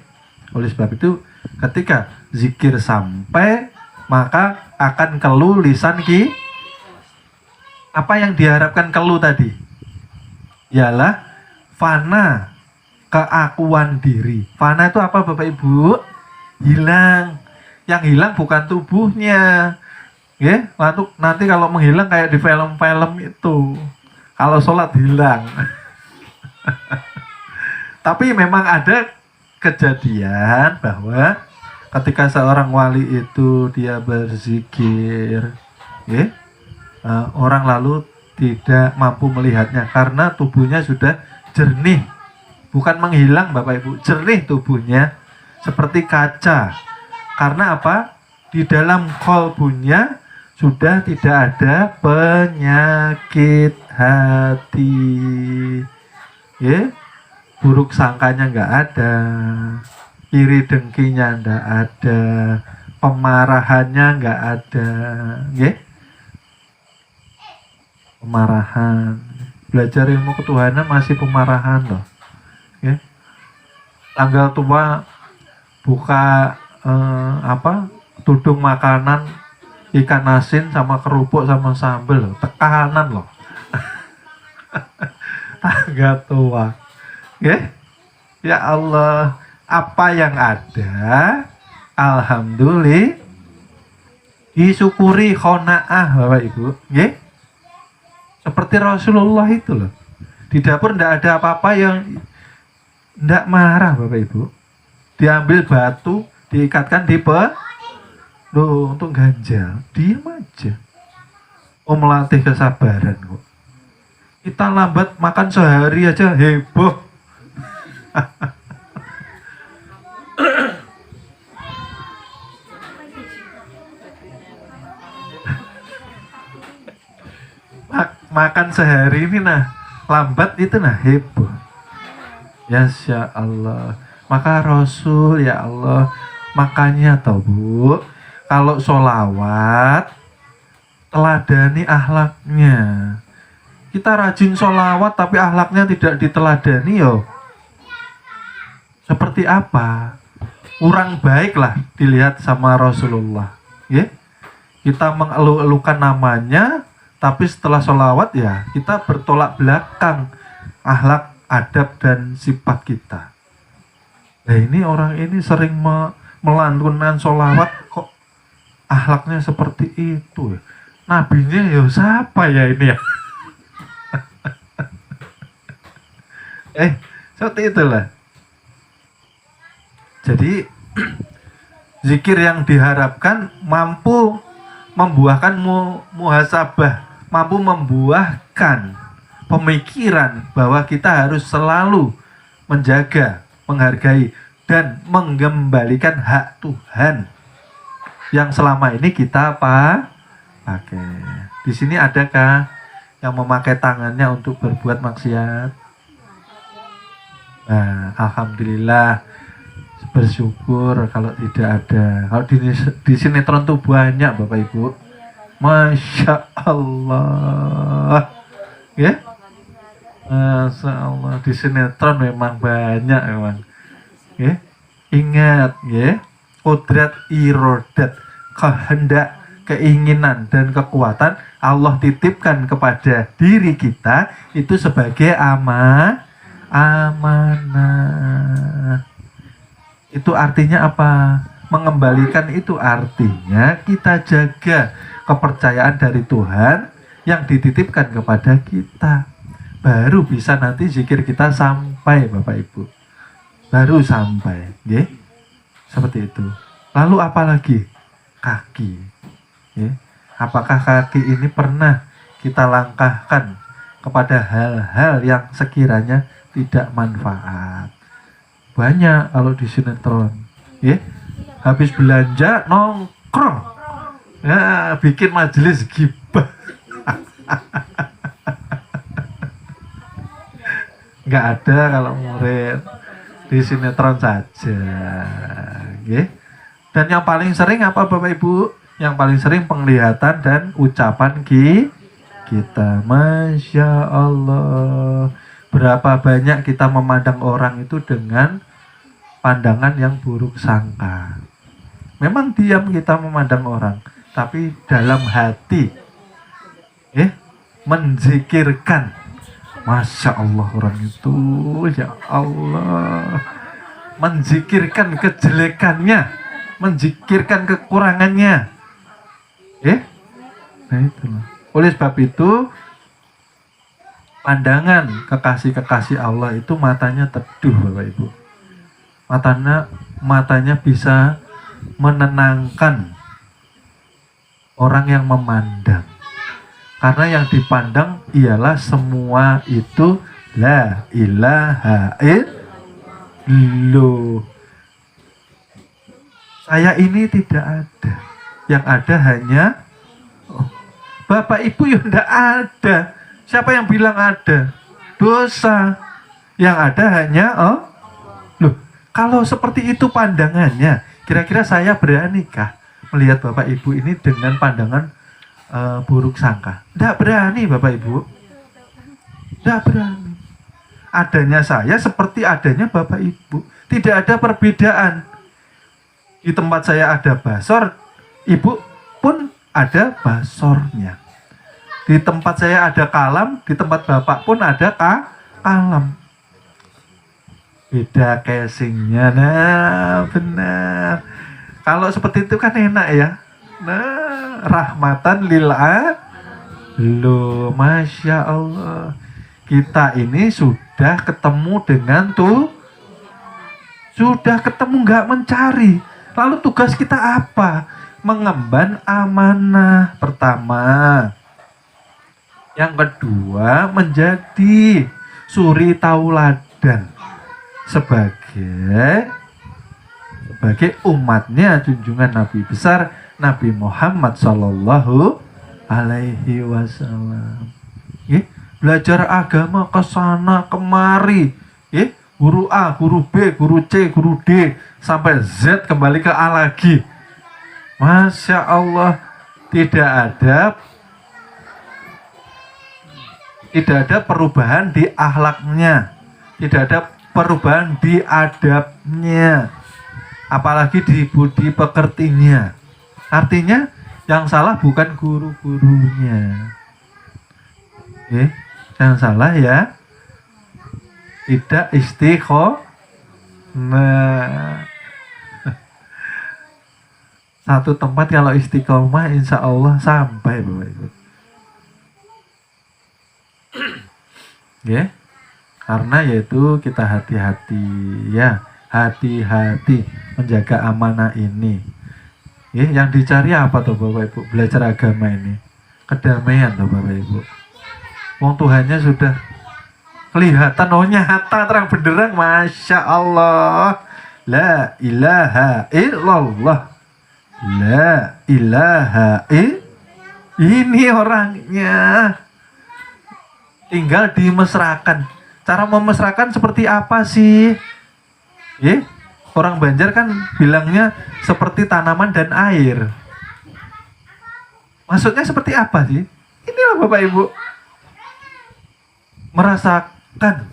Oleh sebab itu, ketika zikir sampai, maka akan keluh lisan ki. Apa yang diharapkan keluh tadi? Ialah fana, keakuan diri. Fana itu apa Bapak Ibu? Hilang. Yang hilang bukan tubuhnya. Ya, nanti kalau menghilang kayak di film-film itu. Kalau sholat hilang. Tapi memang ada kejadian bahwa ketika seorang wali itu dia berzikir, ya, orang lalu tidak mampu melihatnya karena tubuhnya sudah jernih. Bukan menghilang Bapak Ibu, jernih tubuhnya seperti kaca. Karena apa? Di dalam kolbunya sudah tidak ada penyakit hati. Ya, buruk sangkanya nggak ada, iri dengkinya nggak ada, pemarahannya nggak ada. Ya, pemarahan. Belajar ilmu ketuhanan masih pemarahan loh. Ya. Tanggal tua buka tudung makanan ikan asin sama kerupuk sama sambal loh. Tekanan loh. Tangga tua. Ya Allah, apa yang ada alhamdulillah disyukuri qanaah Bapak Ibu. Seperti Rasulullah itu loh. Di dapur tidak ada apa-apa yang tidak marah Bapak Ibu. Diambil batu, diikatkan di untuk ganjal, diam aja. Melatih kesabaran kok. Kita lambat makan sehari aja heboh. Makan sehari ini lambat itu heboh. Ya Allah. Maka Rasul ya Allah, makanya toh Bu, kalau sholawat teladani akhlaknya. Kita rajin sholawat tapi akhlaknya tidak diteladani yo. Seperti apa? Kurang baik lah dilihat sama Rasulullah. Ya? Kita mengeluh-elukan namanya, tapi setelah sholawat ya kita bertolak belakang akhlak, adab dan sifat kita. Nah ini orang ini sering melantunkan sholawat kok akhlaknya seperti itu. Nabinya ya siapa ya ini ya? Seperti itulah. Jadi zikir yang diharapkan mampu membuahkan muhasabah, mampu membuahkan pemikiran bahwa kita harus selalu menjaga, menghargai dan mengembalikan hak Tuhan yang selama ini kita pakai. Di sini adakah yang memakai tangannya untuk berbuat maksiat? Nah, alhamdulillah, bersyukur kalau tidak ada. Kalau di sinetron tuh banyak Bapak Ibu. Masya Allah. Ya? Masya Allah, di sinetron memang banyak memang. Ya? Ingat ya, kodrat irodat, kehendak keinginan dan kekuatan Allah titipkan kepada diri kita itu sebagai amanah. Itu artinya apa? Mengembalikan itu artinya kita jaga kepercayaan dari Tuhan yang dititipkan kepada kita. Baru bisa nanti zikir kita sampai, Bapak Ibu. Baru sampai, ya. Seperti itu. Lalu apa lagi? Kaki. Ya. Apakah kaki ini pernah kita langkahkan kepada hal-hal yang sekiranya tidak manfaat? Banyak kalau di sinetron, ya. Habis belanja nongkrong, ya, bikin majelis gibah. Nggak ada kalau murid, di sinetron saja, ya. Dan yang paling sering apa Bapak Ibu? Yang paling sering penglihatan dan ucapan kita. Masya Allah. Berapa banyak kita memandang orang itu dengan pandangan yang buruk sangka. Memang diam kita memandang orang, tapi dalam hati menzikirkan. Masya Allah orang itu, ya Allah, menzikirkan kejelekannya, menzikirkan kekurangannya. Nah itulah. Oleh sebab itu, pandangan kekasih-kekasih Allah itu matanya teduh, Bapak Ibu. Matanya bisa menenangkan orang yang memandang. Karena yang dipandang ialah semua itu la ilaha illallah. Saya ini tidak ada. Yang ada hanya Bapak Ibu yang tidak ada. Siapa yang bilang ada? Dosa. Yang ada hanya loh, kalau seperti itu pandangannya, kira-kira saya beranikah melihat Bapak Ibu ini dengan pandangan buruk sangka? Tidak berani Bapak Ibu. Tidak berani. Adanya saya seperti adanya Bapak Ibu. Tidak ada perbedaan. Di tempat saya ada basor, Ibu pun ada basornya. Di tempat saya ada kalam, di tempat Bapak pun ada kalam. Beda casingnya, nah benar. Kalau seperti itu kan enak ya. Nah, rahmatan loh, Masya Allah. Kita ini sudah ketemu dengan sudah ketemu, nggak mencari. Lalu tugas kita apa? Mengemban amanah pertama. Yang kedua, menjadi suri tauladan sebagai umatnya junjungan Nabi besar Nabi Muhammad Sallallahu Alaihi Wasallam. Belajar agama ke sana kemari, guru A, guru B, guru C, guru D sampai Z kembali ke A lagi. Masya Allah, tidak ada perubahan di akhlaknya, tidak ada perubahan di adabnya, apalagi di budi pekertinya. Artinya yang salah bukan guru-gurunya, yang salah ya tidak istiqomah. Satu tempat kalau istiqomah insya Allah sampai Bapak Ibu. Karena yaitu kita hati-hati ya, hati-hati menjaga amanah ini. Yang dicari apa tuh Bapak Ibu? Belajar agama ini kedamaian tuh Bapak Ibu. Wong Tuhannya sudah kelihatan, nyata terang benderang. Masya Allah, la ilaha illallah, la ilaha ini orangnya. Tinggal dimesrakan. Cara memesrakan seperti apa sih? Orang Banjar kan bilangnya seperti tanaman dan air. Maksudnya seperti apa sih? Inilah Bapak Ibu, merasakan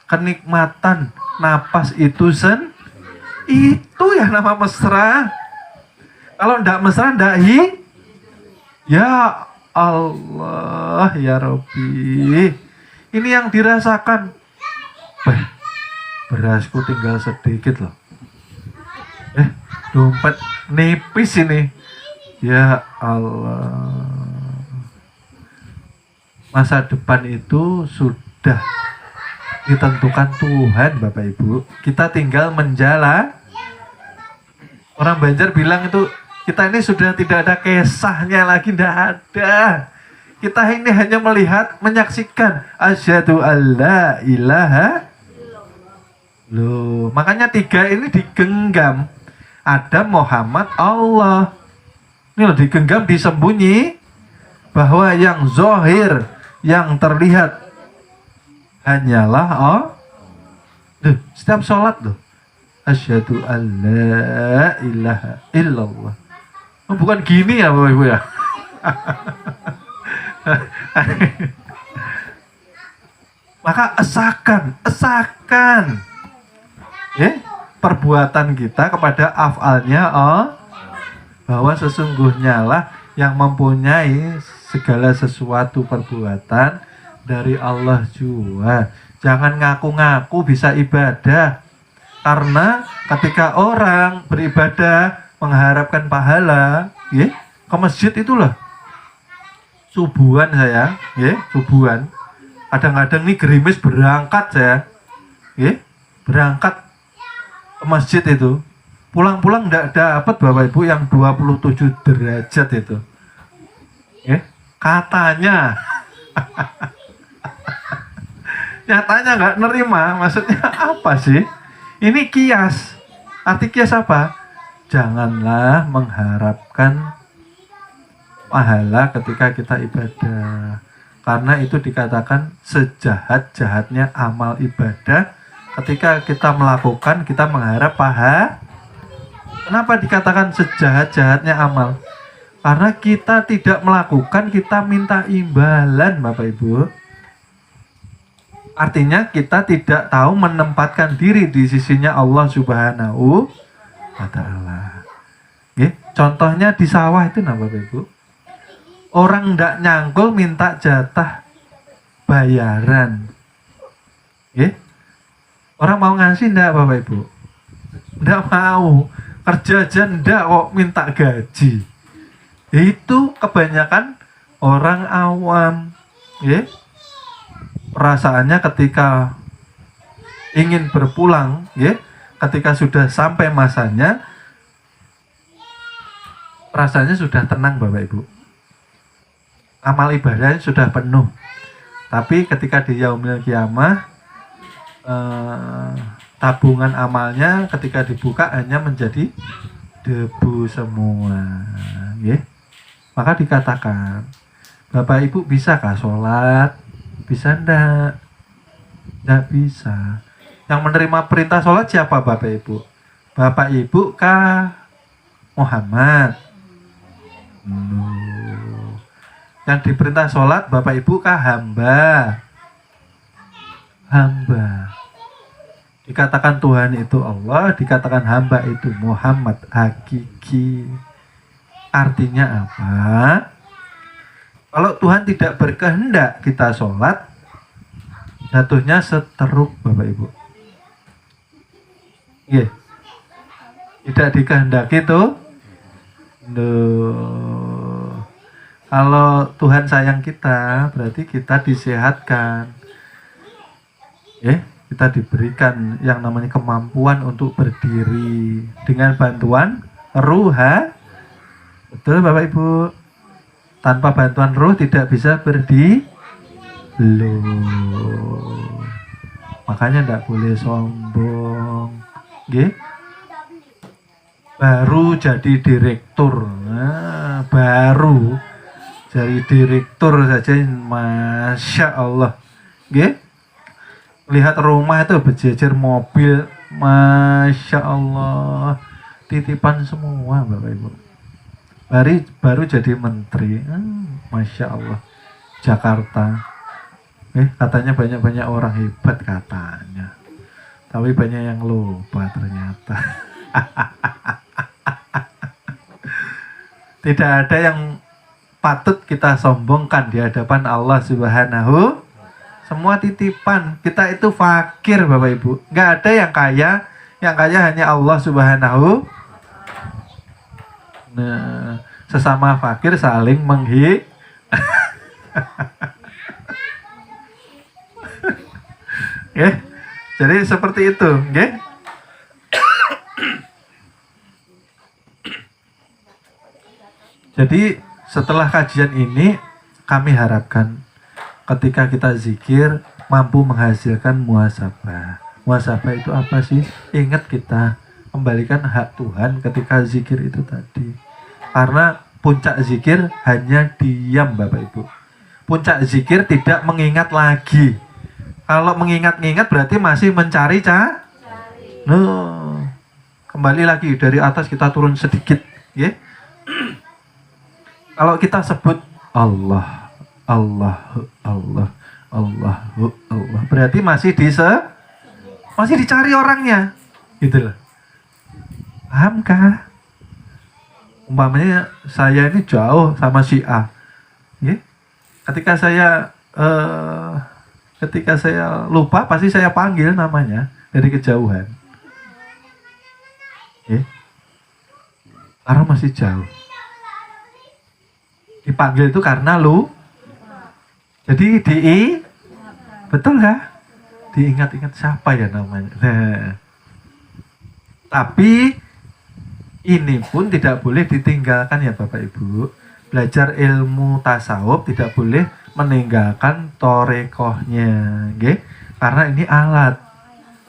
kenikmatan napas itu itu ya nama mesra. Kalau ndak mesra ndak Ya Allah, ya Robbi. Ini yang dirasakan. Berasku tinggal sedikit loh. Dompet nipis ini. Ya Allah. Masa depan itu sudah ditentukan Tuhan, Bapak Ibu. Kita tinggal menjala. Orang Banjar bilang itu, kita ini sudah tidak ada kisahnya lagi, tidak ada. Kita ini hanya melihat, menyaksikan. Asyhadu alla ilaha. Loh, makanya 3 ini digenggam. Ada Muhammad, Allah. Ini loh, digenggam, disembunyi. Bahwa yang zohir, yang terlihat hanyalah Allah. Setiap sholat loh. Asyhadu alla ilaha illallah. Oh, bukan gini ya Bapak Ibu ya. Maka esakan perbuatan kita kepada afalnya bahwa sesungguhnya lah yang mempunyai segala sesuatu perbuatan dari Allah juga. Jangan ngaku-ngaku bisa ibadah. Karena ketika orang beribadah mengharapkan pahala, ke masjid itulah. Subuhan saya, subuhan. Kadang-kadang nih gerimis berangkat saya, berangkat ke masjid itu. Pulang-pulang enggak dapat Bapak Ibu yang 27 derajat itu. Katanya. Nyatanya nggak nerima. Maksudnya apa sih? Ini kias. Arti kias apa? Janganlah mengharapkan pahala ketika kita ibadah. Karena itu dikatakan sejahat-jahatnya amal ibadah. Ketika kita melakukan, kita mengharap pahala. Kenapa dikatakan sejahat-jahatnya amal? Karena kita tidak melakukan, kita minta imbalan, Bapak Ibu. Artinya kita tidak tahu menempatkan diri di sisinya Allah Subhanahu wa Ta'ala. Contohnya di sawah itu nah Bapak Ibu. Orang ndak nyangkul minta jatah bayaran. Orang mau ngasih ndak Bapak Ibu? Ndak mau. Kerja aja ndak kok minta gaji. Itu kebanyakan orang awam. Perasaannya ketika ingin berpulang, ketika sudah sampai masanya, rasanya sudah tenang Bapak Ibu. Amal ibadahnya sudah penuh. Tapi ketika di yaumil kiamah, tabungan amalnya ketika dibuka hanya menjadi debu semua. Maka dikatakan, Bapak Ibu bisakah sholat? Bisa enggak? Enggak bisa. Yang menerima perintah sholat siapa Bapak Ibu? Bapak Ibu kah Muhammad? Yang diperintah sholat Bapak Ibu kah hamba? Hamba. Dikatakan Tuhan itu Allah, dikatakan hamba itu Muhammad hakiki. Artinya apa? Kalau Tuhan tidak berkehendak kita sholat, jatuhnya seteruk Bapak Ibu. Tidak dikehendaki itu. Kalau Tuhan sayang kita, berarti kita disehatkan. Kita diberikan yang namanya kemampuan untuk berdiri dengan bantuan ruha. Betul Bapak Ibu. Tanpa bantuan roh tidak bisa berdiri. Makanya tidak boleh sombong. Baru jadi direktur. Baru jadi direktur saja, Masya Allah. Lihat rumah itu berjejer mobil, Masya Allah. Titipan semua Bapak Ibu. Baru jadi menteri, Masya Allah. Jakarta, katanya banyak-banyak orang hebat katanya, tapi banyak yang lupa ternyata. Tidak ada yang patut kita sombongkan di hadapan Allah Subhanahu. Semua titipan. Kita itu fakir Bapak Ibu. Nggak ada yang kaya. Yang kaya hanya Allah Subhanahu. Nah, sesama fakir saling okay? Jadi seperti itu, okay? Jadi setelah kajian ini kami harapkan ketika kita zikir mampu menghasilkan muhasabah. Muhasabah itu apa sih? Ingat kita kembalikan hak Tuhan ketika zikir itu tadi. Karena puncak zikir hanya diam Bapak Ibu. Puncak zikir tidak mengingat lagi. Kalau mengingat-ingat berarti masih mencari kembali lagi dari atas kita turun sedikit, ya. Kalau kita sebut Allah, Allah, Allah, Allah, Allah, berarti masih dicari orangnya, gitu loh. Pahamkah? Umpamanya saya ini jauh sama si A, ya. Ketika saya lupa, pasti saya panggil namanya dari kejauhan. Karena masih jauh. Dipanggil itu karena jadi betul nggak? Diingat-ingat siapa ya namanya. Nah, tapi ini pun tidak boleh ditinggalkan ya Bapak Ibu. Belajar ilmu tasawuf tidak boleh meninggalkan torekohnya, okay? Karena ini alat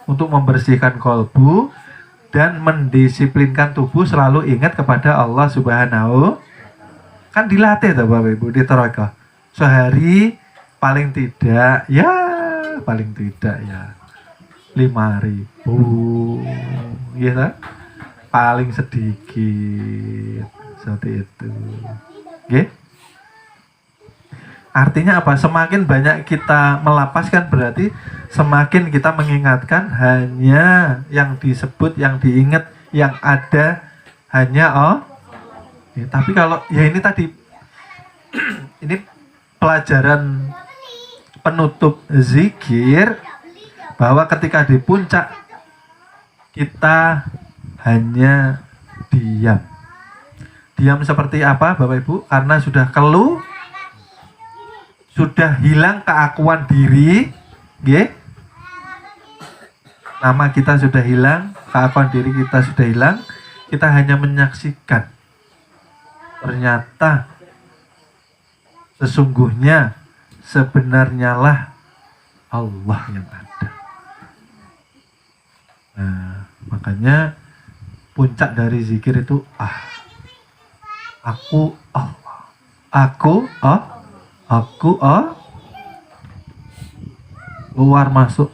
untuk membersihkan kolbu dan mendisiplinkan tubuh selalu ingat kepada Allah Subhanahu. Kan dilatih tuh Bapak Ibu di torekoh. Sehari paling tidak ya 5.000, ya kan? Paling sedikit seperti itu, okay? Artinya apa? Semakin banyak kita melapaskan berarti semakin kita mengingatkan hanya yang disebut, yang diingat, yang ada hanya ya, tapi kalau ya ini tadi ini pelajaran penutup zikir bahwa ketika di puncak kita hanya diam. Diam seperti apa Bapak Ibu? Karena sudah sudah hilang keakuan diri, okay? Nama kita sudah hilang, keakuan diri kita sudah hilang, kita hanya menyaksikan. Ternyata sesungguhnya sebenarnya lah Allah yang ada. Nah, makanya puncak dari zikir itu aku Allah, aku luar masuk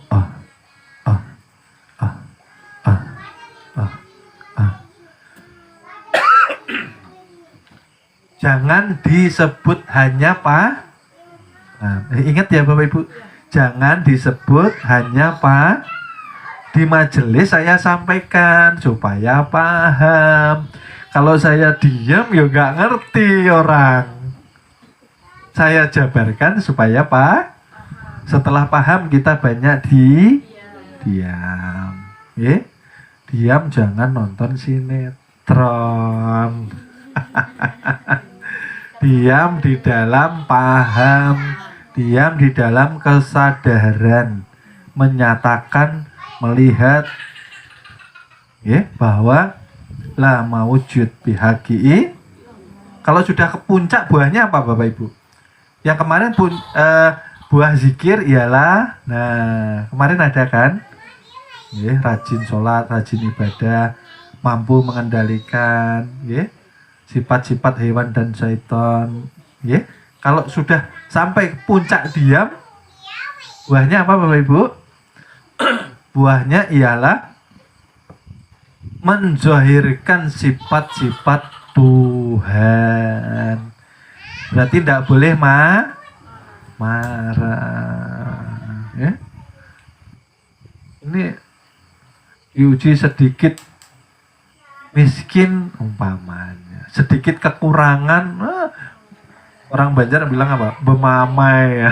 jangan disebut hanya ingat ya Bapak Ibu, jangan disebut hanya di majelis saya sampaikan supaya paham. Kalau saya diam ya nggak ngerti orang. Saya jabarkan supaya setelah paham kita banyak diam. Diam, jangan nonton sinetron. Diam di dalam paham, diam di dalam kesadaran, menyatakan, melihat bahwa la mawujud bihaqi. Kalau sudah ke puncak buahnya apa Bapak Ibu? Yang kemarin pun buah zikir ialah, nah kemarin ada kan, rajin sholat, rajin ibadah, mampu mengendalikan sifat-sifat hewan dan syaitan. Kalau sudah sampai puncak diam, buahnya apa Bapak Ibu? Buahnya ialah menzohirkan sifat-sifat Tuhan. Berarti tidak boleh marah. Ini diuji sedikit miskin umpamanya, sedikit kekurangan, Orang Banjar bilang apa? Bemamai.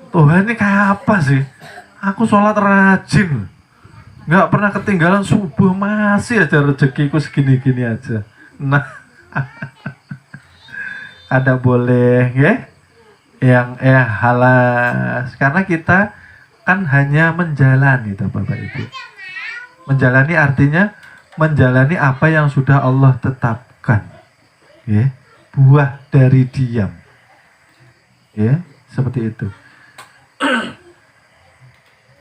Tuhan ini kayak apa sih? Aku sholat rajin, nggak pernah ketinggalan subuh, masih aja rezekiku segini-gini aja. Nah, ada boleh ya yang halas, karena kita kan hanya menjalani, Bapak Ibu. Menjalani artinya menjalani apa yang sudah Allah tetapkan, ya, buah dari diam, ya, seperti itu.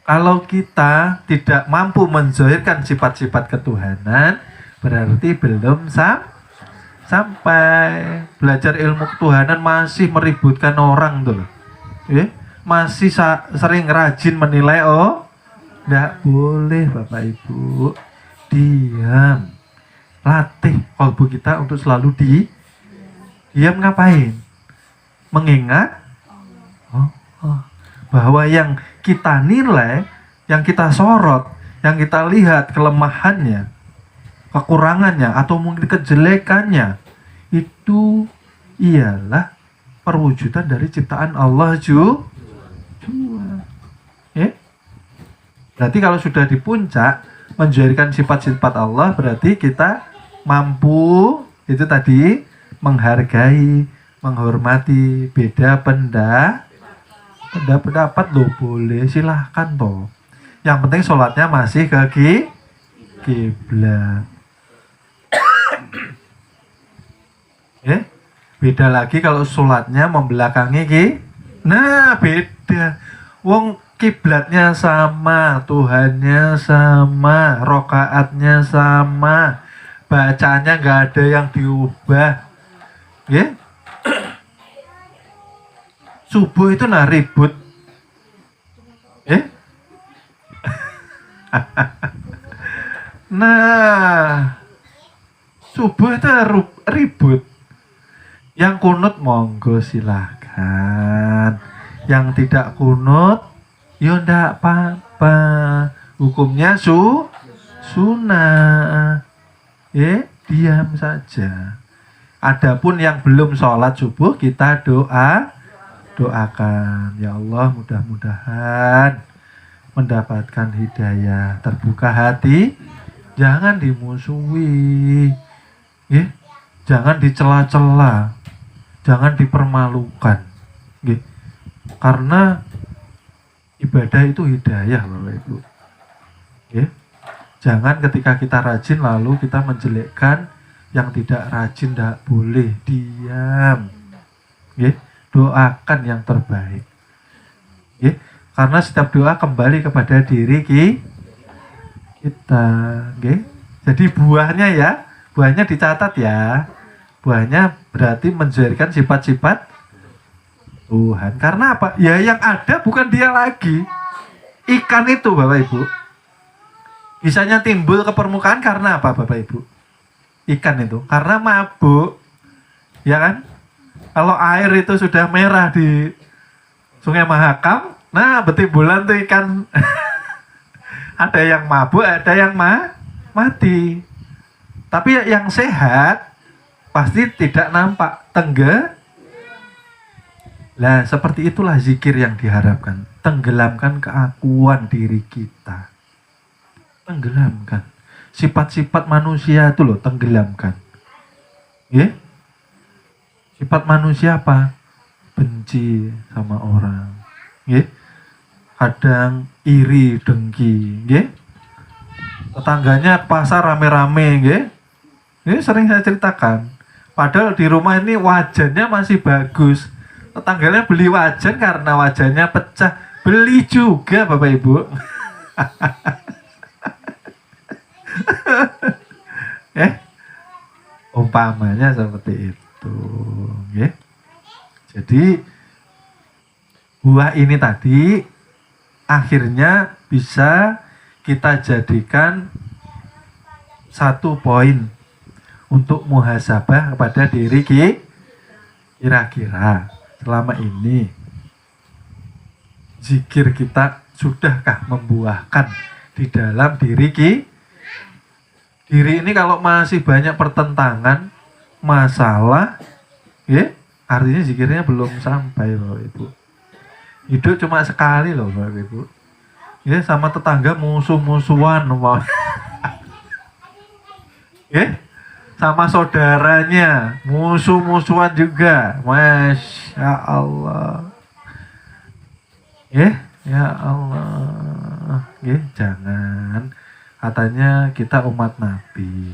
Kalau kita tidak mampu menzahirkan sifat-sifat ketuhanan, berarti belum sampai. Belajar ilmu ketuhanan masih meributkan orang tuh, ya? Masih sering rajin menilai. Oh, tidak boleh Bapak Ibu. Diam. Latih kalbu kita untuk selalu diam. Ngapain? Mengingat bahwa yang kita nilai, yang kita sorot, yang kita lihat kelemahannya, kekurangannya, atau mungkin kejelekannya, itu ialah perwujudan dari ciptaan Allah juga. Ya? Berarti kalau sudah di puncak menjadikan sifat-sifat Allah, berarti kita mampu itu tadi menghargai, menghormati beda pendapat loh, boleh, silahkan toh. Yang penting sholatnya masih ke kiblat. Beda lagi kalau sholatnya membelakangi nah beda. Wong kiblatnya sama, Tuhannya sama, rokaatnya sama, bacaannya nggak ada yang diubah. Subuh itu ribut. Nah, subuh itu ribut. Yang kunut monggo silahkan. Yang tidak kunut, ya ndak apa-apa. Hukumnya sunnah. Diam saja. Adapun yang belum sholat subuh, kita doakan, ya Allah, mudah-mudahan mendapatkan hidayah, terbuka hati, jangan dimusuhi, jangan dicela-cela, jangan dipermalukan, karena ibadah itu hidayah, Bapak Ibu. Jangan ketika kita rajin lalu kita menjelekkan yang tidak rajin, tidak boleh. Diam, doakan yang terbaik, karena setiap doa kembali kepada diri kita, Jadi buahnya dicatat ya. Buahnya berarti menjadikan sifat-sifat Tuhan. Karena apa? Ya yang ada bukan dia lagi. Ikan itu Bapak Ibu, bisanya timbul ke permukaan karena apa Bapak Ibu? Ikan itu karena mabuk, ya kan? Kalau air itu sudah merah di Sungai Mahakam, nah betimbulan tuh ikan. Ada yang mabuk, ada yang mati. Tapi yang sehat pasti tidak nampak, Lah seperti itulah zikir yang diharapkan. Tenggelamkan keakuan diri kita. Tenggelamkan sifat-sifat manusia itu loh, tenggelamkan. Sifat manusia apa? Benci sama orang, kadang iri, dengki, tetangganya pasar rame-rame, sering saya ceritakan. Padahal di rumah ini wajannya masih bagus, tetangganya beli wajan karena wajannya pecah, beli juga Bapak Ibu. Umpamanya seperti itu, Jadi buah ini tadi akhirnya bisa kita jadikan satu poin untuk muhasabah kepada diri kira-kira selama ini zikir kita sudahkah membuahkan di dalam diri ini. Kalau masih banyak pertentangan, masalah, Ya, artinya zikirnya belum sampai Bapak Ibu. Hidup cuma sekali loh Bapak Ibu. Ya, sama tetangga musuh-musuhan, ya, sama saudaranya musuh-musuhan juga, Masya Allah. Ya Allah, ya jangan. Katanya kita umat Nabi,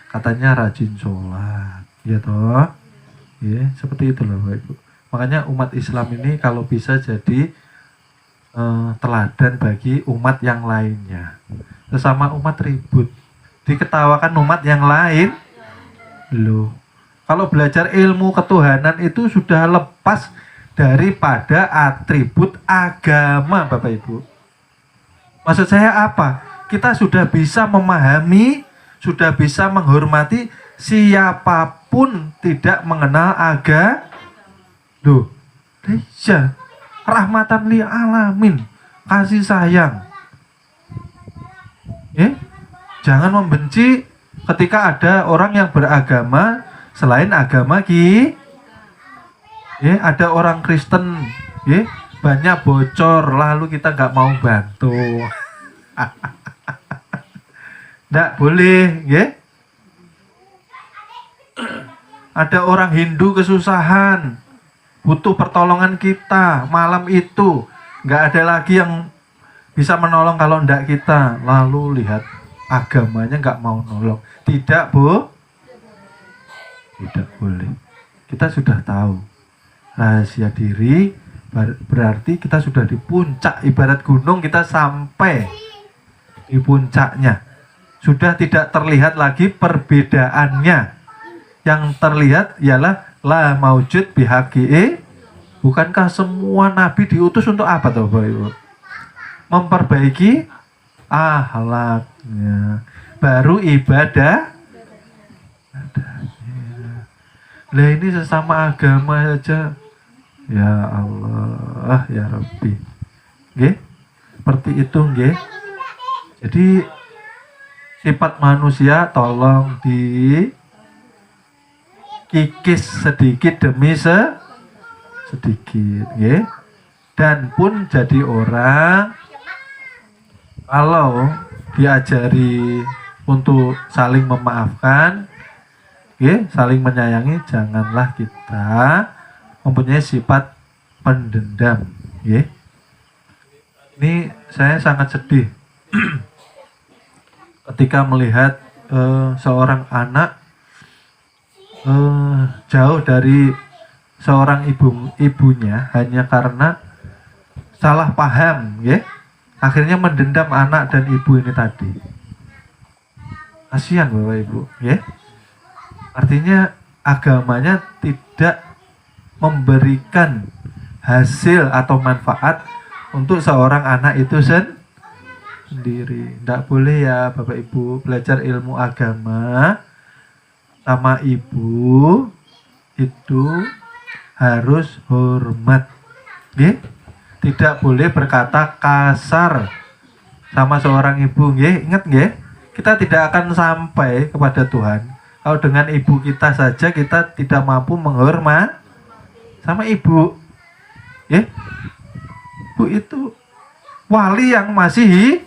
katanya rajin sholat, ya toh, ya seperti itu loh Bapak Ibu. Makanya umat Islam ini kalau bisa jadi teladan bagi umat yang lainnya. Sesama umat ribut, diketawakan umat yang lain. Loh, kalau belajar ilmu ketuhanan itu sudah lepas daripada atribut agama Bapak Ibu. Maksud saya apa? Kita sudah bisa memahami, sudah bisa menghormati siapapun tidak mengenal agama. Loh, iya, rahmatan lil alamin, kasih sayang. Jangan membenci ketika ada orang yang beragama selain agama ada orang Kristen, banyak bocor, lalu kita nggak mau bantu. Nggak boleh, Ada orang Hindu kesusahan, butuh pertolongan kita malam itu, nggak ada lagi yang bisa menolong kalau ndak kita, lalu lihat agamanya nggak mau nolong. Tidak boleh. Kita sudah tahu rahasia diri, berarti kita sudah di puncak. Ibarat gunung, kita sampai di puncaknya, sudah tidak terlihat lagi perbedaannya. Yang terlihat ialah la maujud bihaqi'i. Bukankah semua nabi diutus untuk apa toh Bapak Ibu? Memperbaiki akhlaknya, baru ibadah. Lah ini sesama agama saja. Ya Allah, ya Rabbi. Seperti itu Jadi sifat manusia tolong dikikis sedikit demi sedikit, dan pun jadi orang kalau diajari untuk saling memaafkan, saling menyayangi, janganlah kita mempunyai sifat pendendam. Ini saya sangat sedih ketika melihat seorang anak jauh dari seorang ibunya hanya karena salah paham, akhirnya mendendam anak dan ibu ini tadi. Kasihan Bapak Ibu, artinya agamanya tidak memberikan hasil atau manfaat untuk seorang anak itu sendiri. Tidak boleh ya Bapak Ibu belajar ilmu agama sama ibu itu harus hormat, tidak boleh berkata kasar sama seorang ibu, ingat kita tidak akan sampai kepada Tuhan kalau dengan ibu kita saja kita tidak mampu menghormat sama ibu. Ibu itu wali yang masih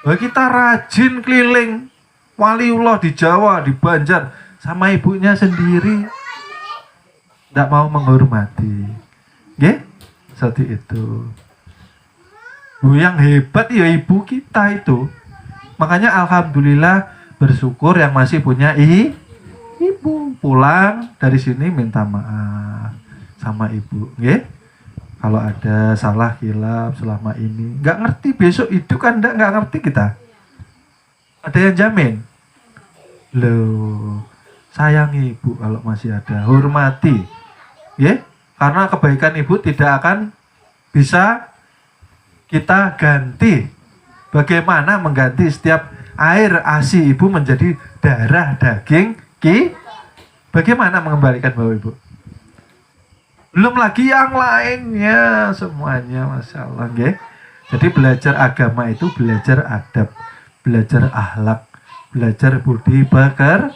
kita rajin keliling waliullah di Jawa, di Banjar, sama ibunya sendiri tidak mau menghormati. Seperti itu. Yang hebat ya ibu kita itu. Makanya alhamdulillah bersyukur yang masih punya ibu. Pulang dari sini minta maaf sama ibu, kalau ada salah khilaf selama ini. Nggak ngerti besok itu kan nggak ngerti kita. Ada yang jamin? Loh, sayangi ibu kalau masih ada, hormati, karena kebaikan ibu tidak akan bisa kita ganti. Bagaimana mengganti setiap air ASI ibu menjadi darah daging bagaimana mengembalikan Bapak Ibu? Belum lagi yang lainnya semuanya, Masya Allah. Jadi belajar agama itu belajar adab, belajar akhlak, belajar budi pekerti.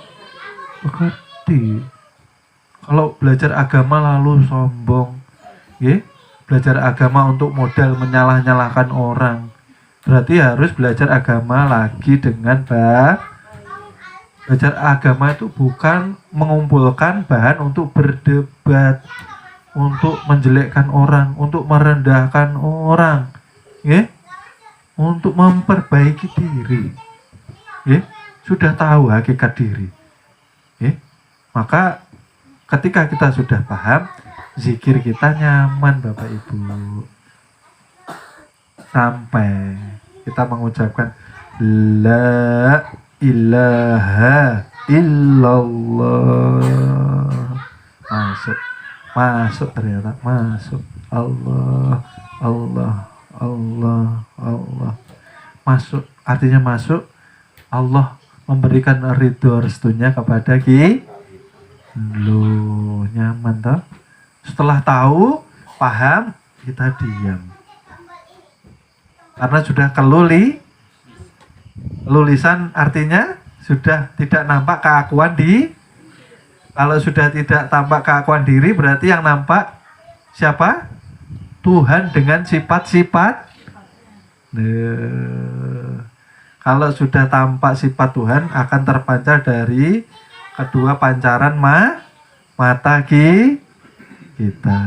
Kalau belajar agama lalu sombong, nggih, belajar agama untuk modal menyalah-nyalahkan orang, berarti harus belajar agama lagi dengan belajar agama itu bukan mengumpulkan bahan untuk berdebat, untuk menjelekkan orang, untuk merendahkan orang, ya, untuk memperbaiki diri, ya, sudah tahu hakikat diri, ya, maka ketika kita sudah paham, zikir kita nyaman Bapak Ibu, sampai kita mengucapkan la ilaha illallah, masuk ternyata masuk, Allah Allah Allah Allah, masuk artinya masuk, Allah memberikan ridho restunya kepada lu, nyaman toh. Setelah tahu paham, kita diam karena sudah kelulisan, artinya sudah tidak nampak keakuan kalau sudah tidak tampak keakuan diri, berarti yang nampak siapa? Tuhan dengan sifat-sifat. Kalau sudah tampak sifat Tuhan, akan terpancar dari kedua pancaran mata kita.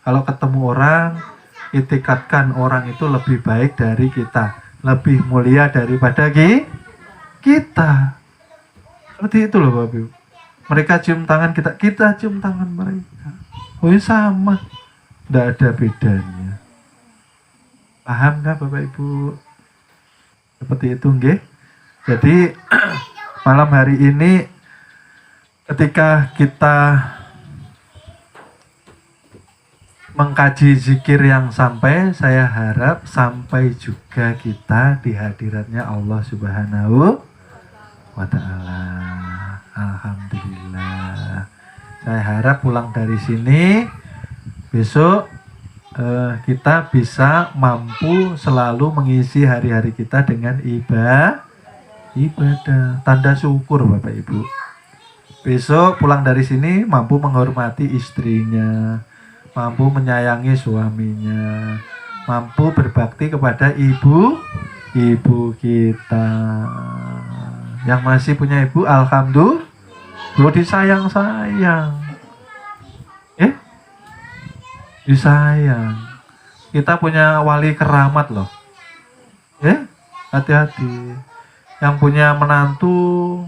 Kalau ketemu orang, itikadkan orang itu lebih baik dari kita, lebih mulia daripada kita. Seperti itu loh Bapak Ibu. Mereka cium tangan kita cium tangan mereka. Oh ya sama, tidak ada bedanya. Paham nggak Bapak Ibu? Seperti itu nggih. Jadi malam hari ini ketika kita mengkaji zikir yang sampai, saya harap sampai juga kita di hadiratnya Allah Subhanahu wa Ta'ala. Alhamdulillah. Saya harap pulang dari sini besok kita bisa mampu selalu mengisi hari-hari kita dengan ibadah, tanda syukur Bapak Ibu. Besok pulang dari sini mampu menghormati istrinya, mampu menyayangi suaminya, mampu berbakti kepada ibu kita. Yang masih punya ibu, alhamdulillah, disayang-sayang, disayang. Kita punya wali keramat loh, hati-hati. Yang punya menantu,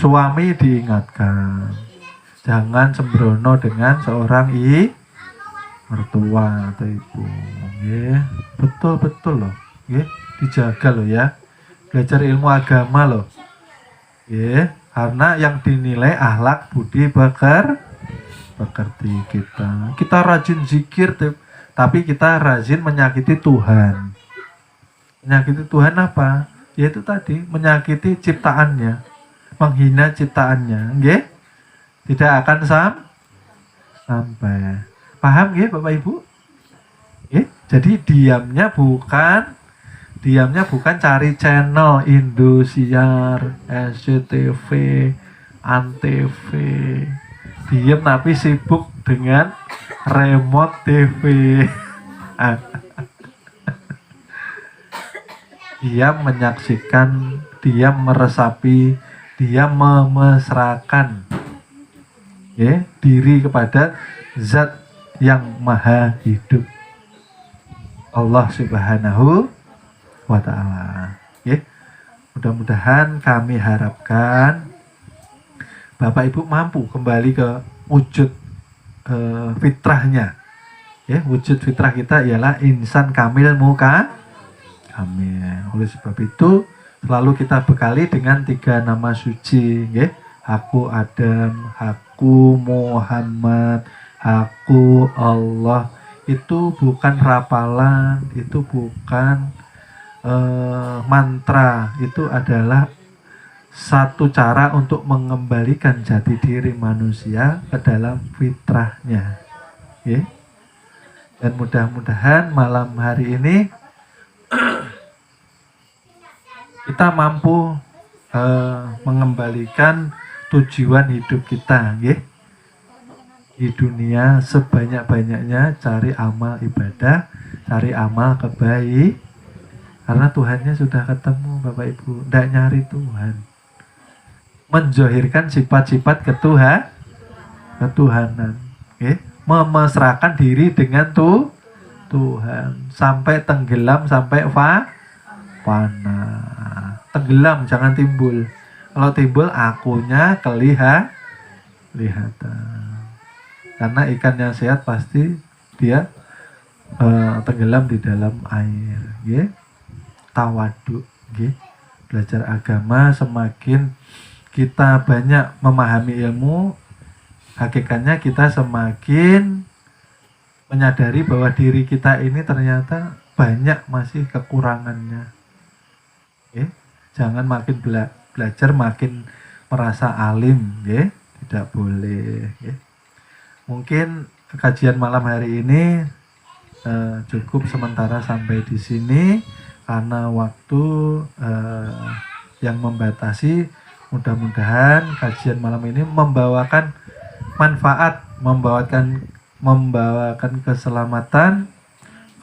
suami diingatkan, jangan sembrono dengan seorang mertua atau ibu. Betul loh, dijaga loh ya. Belajar ilmu agama loh, karena yang dinilai akhlak budi pekerti kita. Kita rajin zikir, tapi kita rajin menyakiti Tuhan. Menyakiti Tuhan apa? Yaitu tadi menyakiti ciptaannya, menghina ciptaannya, tidak akan sampai. Paham Bapak Ibu? Jadi diamnya bukan cari channel Indosiar, SCTV, Antv. Diam tapi sibuk dengan remote TV. Diam menyaksikan, diam meresapi, diam memesrakan diri kepada Zat yang Maha Hidup, Allah Subhanahu wa Ta'ala. Mudah-mudahan kami harapkan Bapak Ibu mampu kembali ke wujud fitrahnya. Wujud fitrah kita ialah insan kamil muka kamil. Oleh sebab itu selalu kita bekali dengan 3 nama suci, Aku Adam, Aku Muhammad, Aku Allah. Itu bukan rapalan, itu bukan mantra, itu adalah satu cara untuk mengembalikan jati diri manusia ke dalam fitrahnya. Dan mudah-mudahan malam hari ini kita mampu mengembalikan tujuan hidup kita, nggih. Di dunia sebanyak-banyaknya cari amal ibadah, cari amal kebaikan. Karena Tuhannya sudah ketemu, Bapak Ibu, tidak nyari Tuhan. Menzohirkan sifat-sifat ketuhanan, okay? Memesrakan diri dengan Tuhan sampai tenggelam, sampai fana. Tenggelam, jangan timbul. Kalau timbul akunya kelihatan. Karena ikan yang sehat pasti dia tenggelam di dalam air, okay? Tawaduk, okay? Belajar agama, semakin kita banyak memahami ilmu, hakikatnya kita semakin menyadari bahwa diri kita ini ternyata banyak masih kekurangannya. Okay? Jangan makin belajar makin merasa alim, okay? Tidak boleh. Okay? Mungkin kajian malam hari ini cukup sementara sampai di sini karena waktu yang membatasi. Mudah-mudahan kajian malam ini membawakan manfaat, membawakan keselamatan,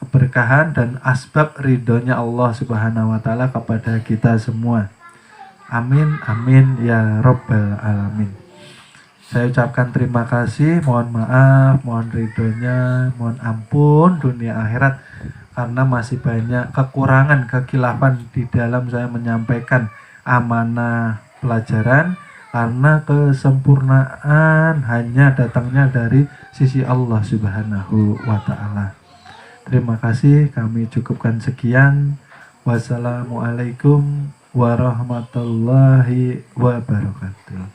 keberkahan dan asbab ridhonya Allah Subhanahu wa taala kepada kita semua. Amin amin ya rabbal alamin. Saya ucapkan terima kasih, mohon maaf, mohon ridhonya, mohon ampun dunia akhirat karena masih banyak kekurangan, kekilafan di dalam saya menyampaikan amanah pelajaran, karena kesempurnaan hanya datangnya dari sisi Allah Subhanahu wa taala. Terima kasih, kami cukupkan sekian. Wassalamualaikum warahmatullahi wabarakatuh.